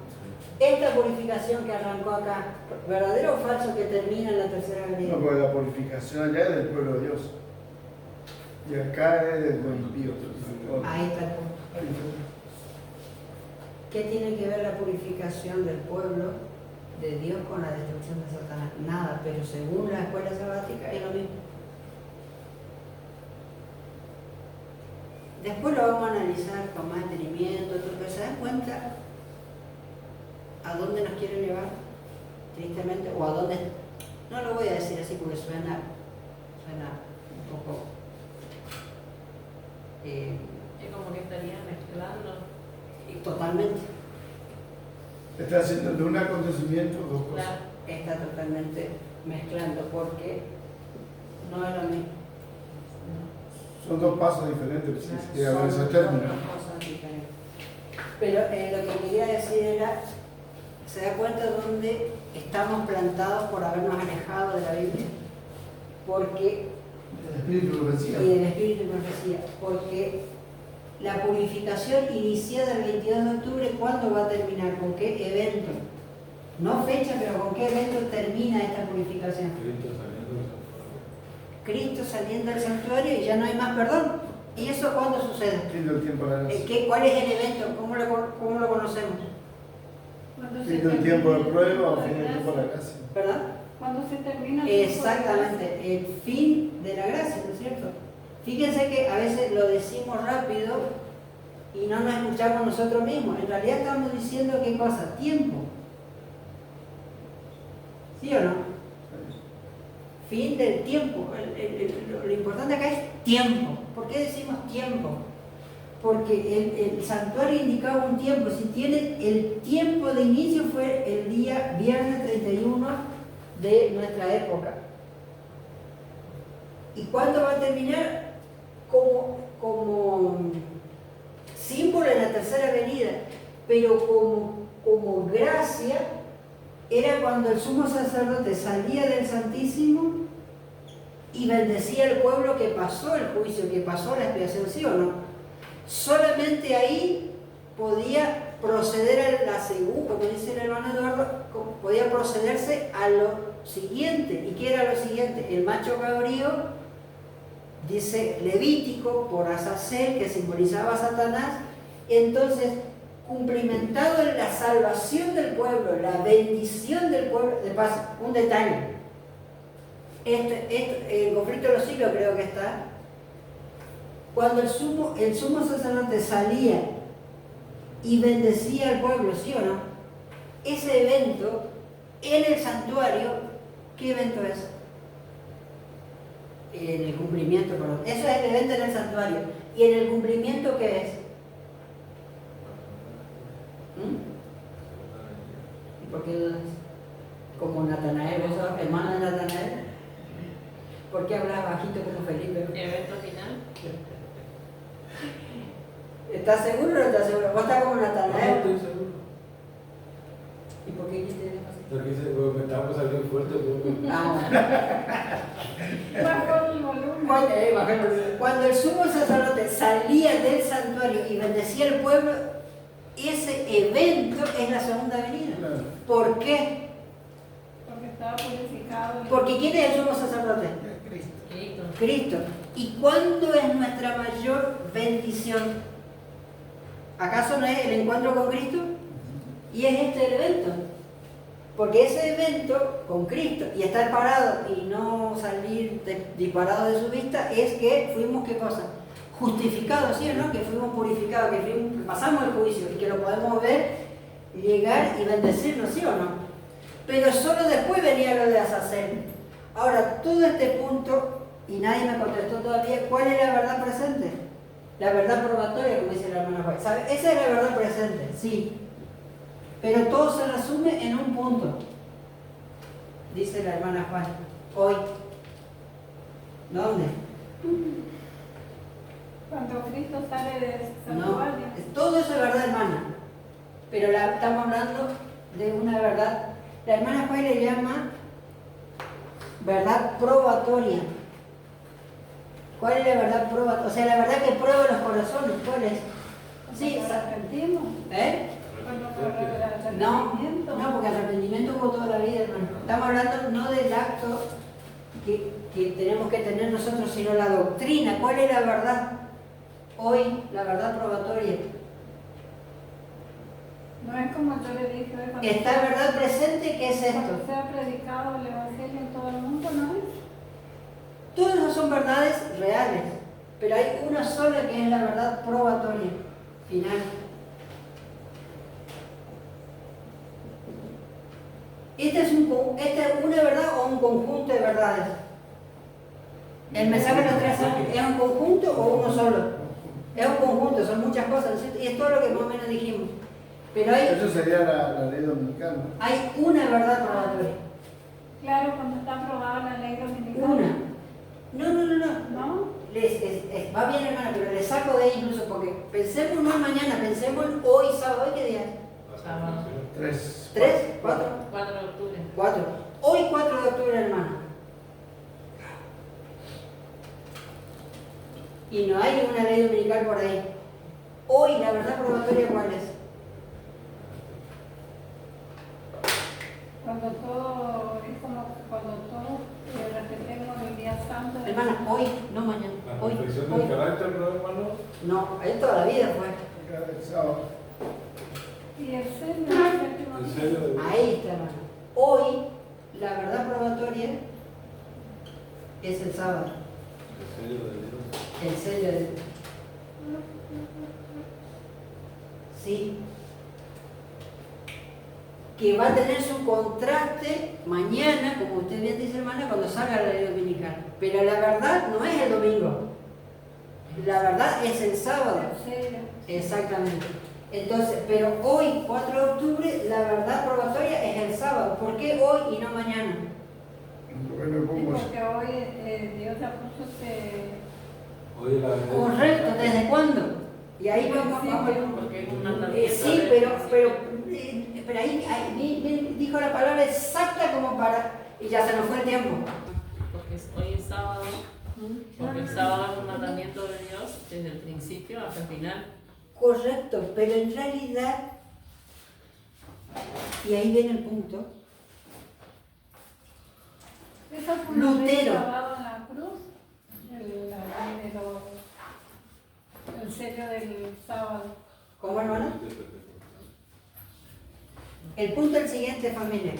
Esta purificación que arrancó acá, ¿verdadero o falso que termina en la tercera venida? No, porque la purificación allá es del pueblo de Dios. Y acá es de los impíos. Ahí está el punto. ¿Qué tiene que ver la purificación del pueblo de Dios con la destrucción de Satanás? Nada, pero según la escuela sabática es lo mismo. Después lo vamos a analizar con más detenimiento, pero ¿se dan cuenta a dónde nos quieren llevar? Tristemente, o a dónde... No lo voy a decir así porque suena un poco... Es como que estarían mezclando. totalmente. Está haciendo de un acontecimiento dos cosas. Claro. Está totalmente mezclando porque no es lo mismo. Son dos pasos diferentes, si a Son veces dos termina. cosas diferentes. Pero lo que quería decir era, ¿se da cuenta dónde estamos plantados por habernos alejado de la Biblia? Porque, El espíritu lo decía. y del Espíritu y profecía, porque la purificación iniciada el 22 de octubre, ¿cuándo va a terminar? ¿Con qué evento? No fecha, pero ¿con qué evento termina esta purificación? Cristo saliendo del santuario y ya no hay más perdón. ¿Y eso cuándo sucede? Fin del tiempo de la gracia. ¿Cuál es el evento? ¿Cómo lo conocemos? Cuando Fin se del tiempo del termina prueba o la fin del tiempo de la gracia. gracia. ¿Verdad? Cuando se termina el tiempo de la Exactamente, el fin de la gracia, ¿no es cierto? Fíjense que a veces lo decimos rápido y no nos escuchamos nosotros mismos. En realidad estamos diciendo qué cosa, tiempo. ¿Sí o no? Fin del tiempo. Lo importante acá es tiempo. ¿Por qué decimos tiempo? Porque el santuario indicaba un tiempo. Si tiene el tiempo de inicio fue el día viernes 31 de nuestra época. ¿Y cuándo va a terminar? Como símbolo en la tercera venida, pero como gracia, era cuando el sumo sacerdote salía del Santísimo y bendecía al pueblo que pasó el juicio, que pasó la expiación, ¿sí o no? Solamente ahí podía proceder a la segunda, como dice el hermano Eduardo, podía procederse a lo siguiente. ¿Y qué era lo siguiente? El macho cabrío, dice Levítico, por Azazel, que simbolizaba a Satanás. Entonces, cumplimentado en la salvación del pueblo, la bendición del pueblo, de paso, un detalle. El conflicto de los siglos creo que está. Cuando el sumo sacerdote salía y bendecía al pueblo, ¿sí o no? Ese evento en el santuario, ¿qué evento es? En el cumplimiento, perdón. Eso es el evento en el santuario. ¿Y en el cumplimiento qué es? ¿Y por qué dudas? Como Natanael, ¿vos sos hermano de Natanael? ¿Por qué hablas bajito como Felipe? Evento final. ¿Estás seguro o no estás seguro? ¿Vos estás como No Natanael? estoy seguro. ¿Y por qué dijiste eso? Porque me estaba saliendo fuerte. Bajo el volumen. Cuando el sumo sacerdote salía del santuario y bendecía al pueblo, ese evento es la segunda venida. Claro. ¿Por qué? Porque estaba purificado. Porque ¿quién es el sumo sacerdote? Cristo. Cristo. Cristo. ¿Y cuándo es nuestra mayor bendición? ¿Acaso no es el encuentro con Cristo? Y es este el evento. Porque ese evento con Cristo y estar parado y no salir disparado de su vista es que fuimos, ¿qué cosa? Justificados, ¿sí o no? Que fuimos purificados, que pasamos el juicio y que lo podemos ver, llegar y bendecirnos, ¿sí o no? Pero solo después venía lo de Azazel. Ahora, todo este punto, y nadie me contestó todavía, ¿cuál es la verdad presente? La verdad probatoria, como dice la hermana Juan. ¿Sabe? Esa es la verdad presente, sí. Pero todo se resume en un punto, dice la hermana Juan, hoy. ¿Dónde? Cuando Cristo sale del No, santuario. todo eso es verdad, hermana. Pero estamos hablando de una verdad. La hermana Juan le llama verdad probatoria. ¿Cuál es la verdad probatoria? O sea, la verdad que prueba los corazones, ¿cuál es? Sí, Cuando nos arrepentimos. ¿eh? No, no, porque arrepentimiento hubo toda la vida, hermano. Estamos hablando no del acto que tenemos que tener nosotros, sino la doctrina. ¿Cuál es la verdad? Hoy, la verdad probatoria. No es como yo le dije hoy cuando Esta verdad presente, ¿qué es cuando esto? sea predicado el Evangelio en todo el mundo, ¿no es? Todas esas son verdades reales, pero hay una sola que es la verdad probatoria, final. Esta es una verdad o un conjunto de verdades. El mensaje de los 3 años, ¿es un conjunto o uno solo? Es un conjunto, son muchas cosas, ¿cierto? Y es todo lo que más o menos dijimos. Pero Eso sería la ley dominicana. hay una verdad probatoria. Claro, cuando está aprobada la ley dominicana. Una. No. ¿No? Va bien, hermana, pero le saco de ahí incluso porque pensemos no en mañana, pensemos en hoy, sábado. ¿Hoy qué día es? Sábado. 3. ¿3? ¿4? 4 de octubre. 4. Hoy 4 de octubre, hermana. Y no hay ninguna ley dominical por ahí. Hoy la verdad probatoria, ¿cuál es? Cuando todo, es como cuando todos respetemos el día santo. Hermana, hoy, no mañana. La Hoy. perfección Hoy. del carácter, ¿no, hermano? No, ahí toda la vida fue. El sábado. Y el sello, el séptimo En día. serio, de verdad. Ahí está, hermana. Hoy la verdad probatoria es el sábado. En serio, de Dios. El sello de Dios. Sí. Que va a tener su contraste mañana, como usted bien dice, hermana, cuando salga la ley dominical. Pero la verdad no es el domingo. La verdad es el sábado. El sello. Exactamente. Entonces, pero hoy, 4 de octubre, la verdad probatoria es el sábado. ¿Por qué hoy y no mañana? Bueno, Sí, pongo porque hoy Dios ya puso Oye, la verdad. Correcto, ¿desde cuándo? Y ahí vamos. Porque es un mandamiento. Sí, de- pero ahí dijo la palabra exacta como para. Y ya se nos fue el tiempo. Porque hoy es sábado. Porque el sábado es un mandamiento de Dios desde el principio hasta el final. Correcto, pero en realidad, y ahí viene el punto, Eso fue una vez Lutero. clavado en la cruz, el sello del sábado. ¿cómo, hermano? El punto es el siguiente, familia.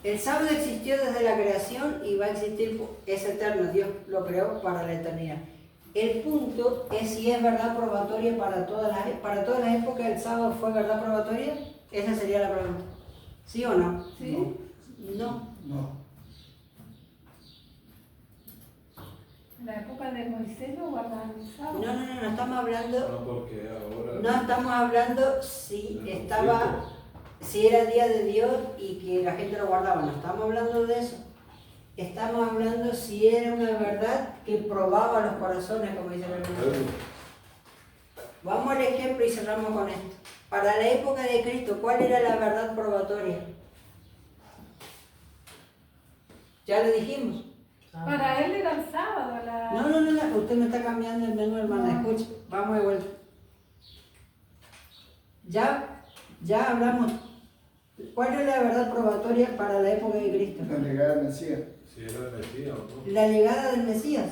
El sábado existió desde la creación y va a existir, es eterno, Dios lo creó para la eternidad. El punto es si es verdad probatoria para todas las épocas. ¿El sábado fue verdad probatoria? Esa sería la pregunta. ¿Sí o no? ¿Sí? No. No. En la época de Moisés no guardaban el sábado. No estamos hablando, No, porque ahora. no estamos hablando si estaba, si era día de Dios y que la gente lo guardaba, no estamos hablando de eso. Estamos hablando si era una verdad que probaba los corazones, como dice la Biblia. Vamos al ejemplo y cerramos con esto. Para la época de Cristo, ¿cuál era la verdad probatoria? Ya lo dijimos. Para él era el sábado. No, usted me está cambiando el menú, hermana, No. escucha, vamos de vuelta. Ya hablamos. ¿Cuál es la verdad probatoria para la época de Cristo? La llegada del Mesías. Si era el Mesías o no. La llegada del Mesías.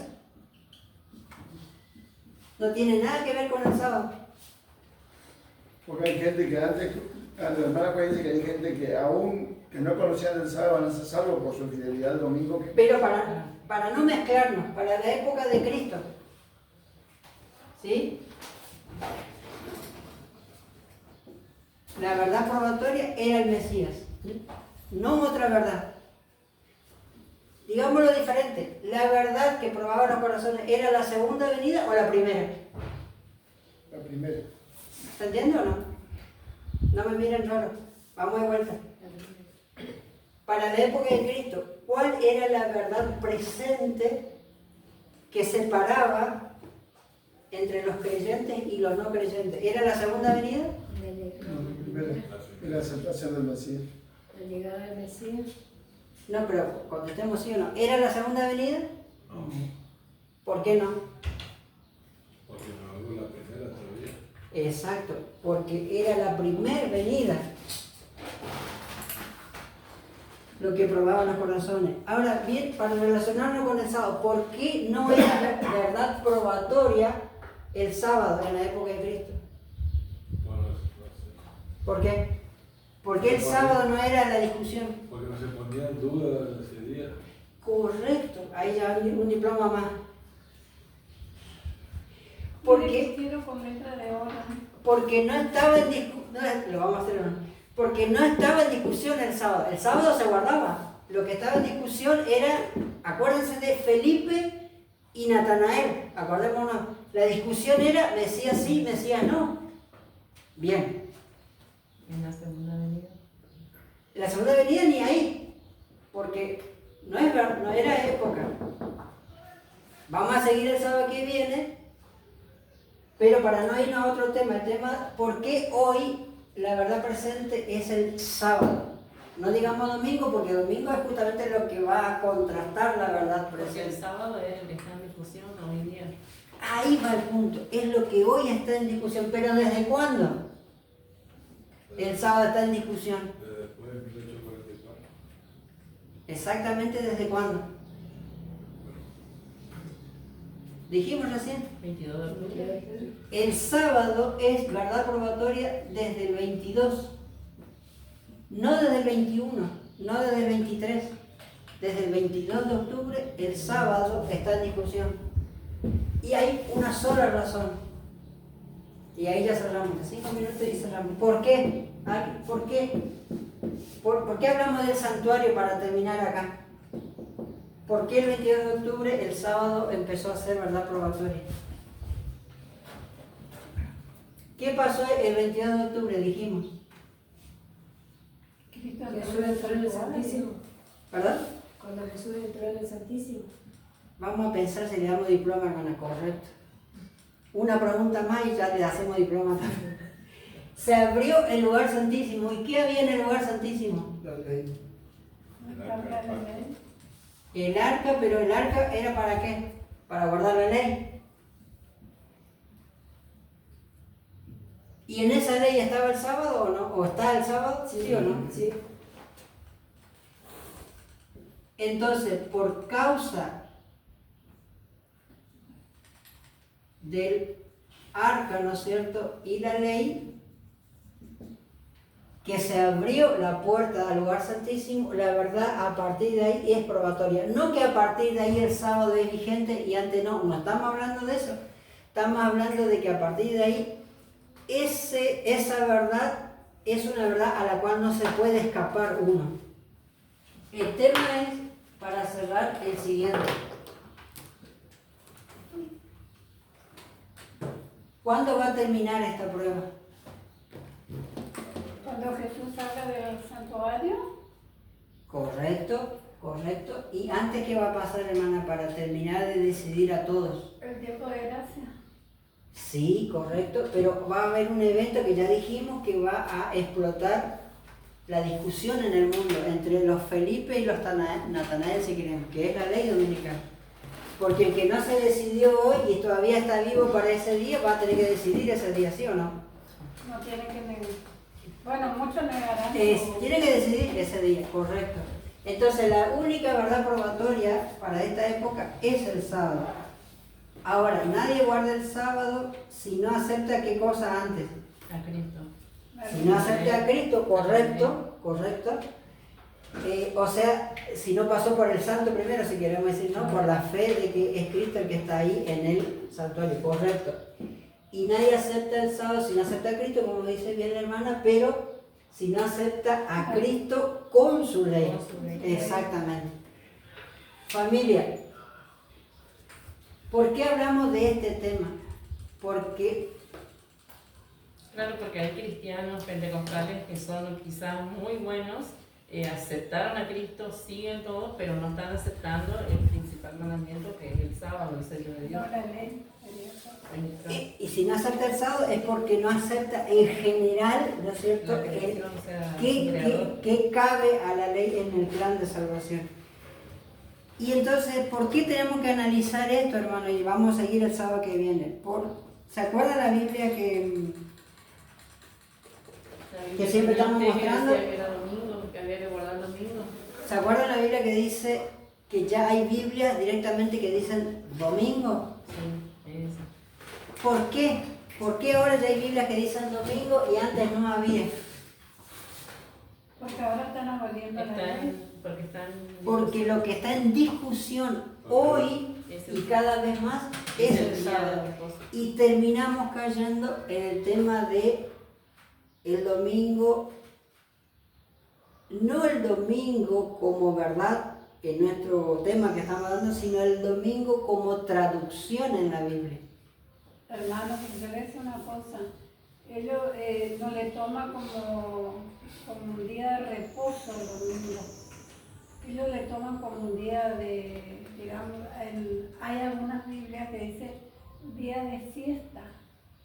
No tiene nada que ver con el sábado. Porque hay gente que antes, la hermana dice que hay gente que aún que no conocían el sábado van a ser salvos por su fidelidad al domingo. Pero para no mezclarnos, para la época de Cristo. ¿Sí? La verdad probatoria era el Mesías, no otra verdad. Digámoslo diferente, la verdad que probaba los corazones, ¿era la segunda venida o la primera? La primera. ¿Se entiende o no? No me miren raro, vamos de vuelta. Para la época de Cristo, ¿cuál era la verdad presente que separaba entre los creyentes y los no creyentes? ¿Era la segunda venida? No, la primera. Es la aceptación del Mesías. La llegada del Mesías. No, pero contestemos sí o no. ¿Era la segunda venida? No, ¿Por qué no? porque no hago la primera todavía. Exacto, porque era la primer venida lo que probaban los corazones. Ahora bien, para relacionarnos con el sábado, ¿por qué no era verdad probatoria el sábado en la época de Cristo? Bueno, no sé. ¿Por qué? Porque el sábado no era la discusión. Porque no se ponía en duda ese día. Correcto, ahí ya hay un diploma más. Porque Porque, quiero con letra de hora. porque no estaba en discusión, lo vamos a hacer o no. Porque no estaba en discusión el sábado se guardaba. Lo que estaba en discusión era, acuérdense de Felipe y Natanael, acordémonos, la discusión era Mesías sí, Mesías no. Bien. En la segunda venida. La segunda venida ni ahí, porque no era época. Vamos a seguir el sábado que viene, pero para no irnos a otro tema, el tema, ¿por qué hoy la verdad presente es el sábado? No digamos domingo, porque domingo es justamente lo que va a contrastar la verdad Porque el presente. sábado es el que está en discusión hoy día. Ahí va el punto, es lo que hoy está en discusión, pero ¿desde cuándo? El sábado está en discusión. Después de 1844. Exactamente desde cuándo. Dijimos recién, 22 de octubre. el sábado es verdad probatoria desde el 22, no desde el 21, no desde el 23. Desde el 22 de octubre el sábado está en discusión. Y hay una sola razón. Y ahí ya cerramos, de 5 minutos y cerramos. ¿Por qué? ¿Por qué? ¿Por qué hablamos del santuario para terminar acá? ¿Por qué el 22 de octubre, el sábado, empezó a ser verdad probatoria? ¿Qué pasó el 22 de octubre? Dijimos. Cristo Jesús entró en el Santísimo. ¿Verdad? Cuando Jesús entró en el Santísimo. Vamos a pensar si le damos diploma, hermana, correcto. Una pregunta más y ya le hacemos diploma también. Se abrió el lugar santísimo. ¿Y qué había en el lugar santísimo? La ley. El arca, pero el arca era ¿para qué? Para guardar la ley. ¿Y en esa ley estaba el sábado o no? ¿O está el sábado? ¿Sí o no? Sí. Entonces, por causa del arca, ¿no es cierto? Y la ley, que se abrió la puerta al lugar santísimo, la verdad a partir de ahí es probatoria. No que a partir de ahí el sábado es vigente y antes no estamos hablando de eso. Estamos hablando de que a partir de ahí esa verdad es una verdad a la cual no se puede escapar uno. El tema es, para cerrar, el siguiente. ¿Cuándo va a terminar esta prueba? Cuando Jesús salga del santuario, Correcto, correcto. ¿Y antes qué va a pasar, hermana, para terminar de decidir a todos? el tiempo de gracia. Sí, correcto, pero va a haber un evento que ya dijimos que va a explotar la discusión en el mundo entre los Felipe y los Natanael, si quieren, que es la ley dominical. Porque el que no se decidió hoy y todavía está vivo para ese día, va a tener que decidir ese día, ¿sí o no? No tiene que negar. Bueno, muchos negarán. Tiene que decidir ese día, correcto. Entonces la única verdad probatoria para esta época es el sábado. Ahora, nadie guarda el sábado si no acepta qué cosa antes. A Cristo. Si no acepta a Cristo, correcto, correcto. O sea, si no pasó por el santo primero, si queremos decir, no, por la fe de que es Cristo el que está ahí en el santuario, correcto. Y nadie acepta el sábado si no acepta a Cristo, como dice bien la hermana, pero si no acepta a Cristo con su ley. Exactamente. Familia, ¿por qué hablamos de este tema? Porque Claro, porque hay cristianos pentecostales que son quizás muy buenos, aceptaron a Cristo, siguen todos, pero no están aceptando el principal mandamiento que es el sábado, el sello de Dios. No, la ley. y si no acepta el sábado es porque no acepta en general, ¿no es cierto?, La creación, o sea, su ¿Qué creador. cabe a la ley en el plan de salvación? Y entonces, ¿por qué tenemos que analizar esto, hermano? Y vamos a seguir el sábado que viene. ¿Se acuerda la Biblia que siempre estamos mostrando? Que era domingo, que había que guardar el domingo. ¿Se acuerdan la Biblia que dice que ya hay Biblias directamente que dicen domingo? Sí, eso. ¿Por qué? ¿Por qué ahora ya hay Biblias que dicen domingo y antes no había? Porque ahora están aboliendo la ley. Porque lo que está en discusión hoy y cada vez más es el sábado. Y terminamos cayendo en el tema de el domingo, no el domingo como verdad en nuestro tema que estamos dando, sino el domingo como traducción en la Biblia. Hermanos, yo les decía una cosa, ellos no le toman como un día de reposo el domingo, ellos le toman como un día de, digamos, hay algunas Biblias que dicen día de fiesta.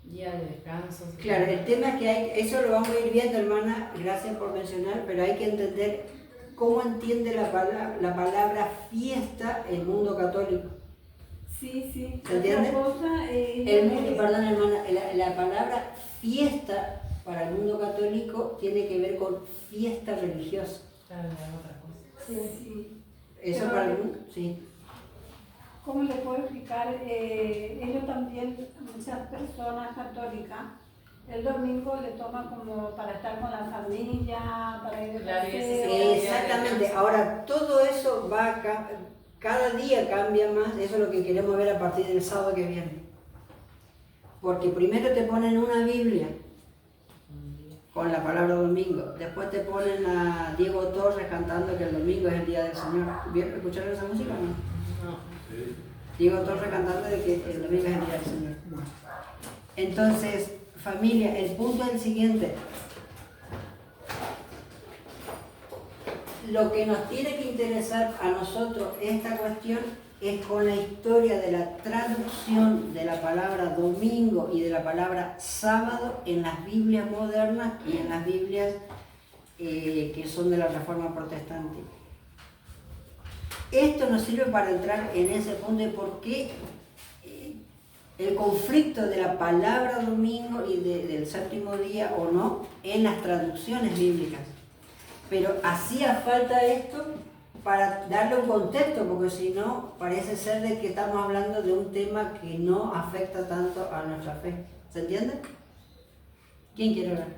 Día de descanso. Sí. Claro, el tema es que eso lo vamos a ir viendo, hermana, gracias por mencionar, pero hay que entender cómo entiende la palabra fiesta el mundo católico. Sí, sí. ¿Se entiende? Otra cosa, Perdón, hermana, la palabra fiesta para el mundo católico tiene que ver con fiesta religiosa. Claro, es otra cosa. Sí. Eso Pero, para el mundo, sí. ¿cómo le puedo explicar? Ellos también, muchas personas católicas, el domingo le toman como para estar con la familia, para ir de paseo. Exactamente. Ahora, todo eso va cada día cambia más. Eso es lo que queremos ver a partir del sábado que viene. Porque primero te ponen una Biblia con la palabra domingo. Después te ponen a Diego Torres cantando que el domingo es el día del Señor. ¿Escucharon esa música o no? No. Sí. Diego Torres cantando de que el domingo es el día del Señor. Entonces, familia, el punto es el siguiente. Lo que nos tiene que interesar a nosotros esta cuestión es con la historia de la traducción de la palabra domingo y de la palabra sábado en las Biblias modernas y en las Biblias que son de la Reforma Protestante. Esto nos sirve para entrar en ese punto de por qué el conflicto de la palabra domingo y del séptimo día o no en las traducciones bíblicas. Pero hacía falta esto para darle un contexto, porque si no, parece ser de que estamos hablando de un tema que no afecta tanto a nuestra fe. ¿Se entiende? ¿Quién quiere hablar?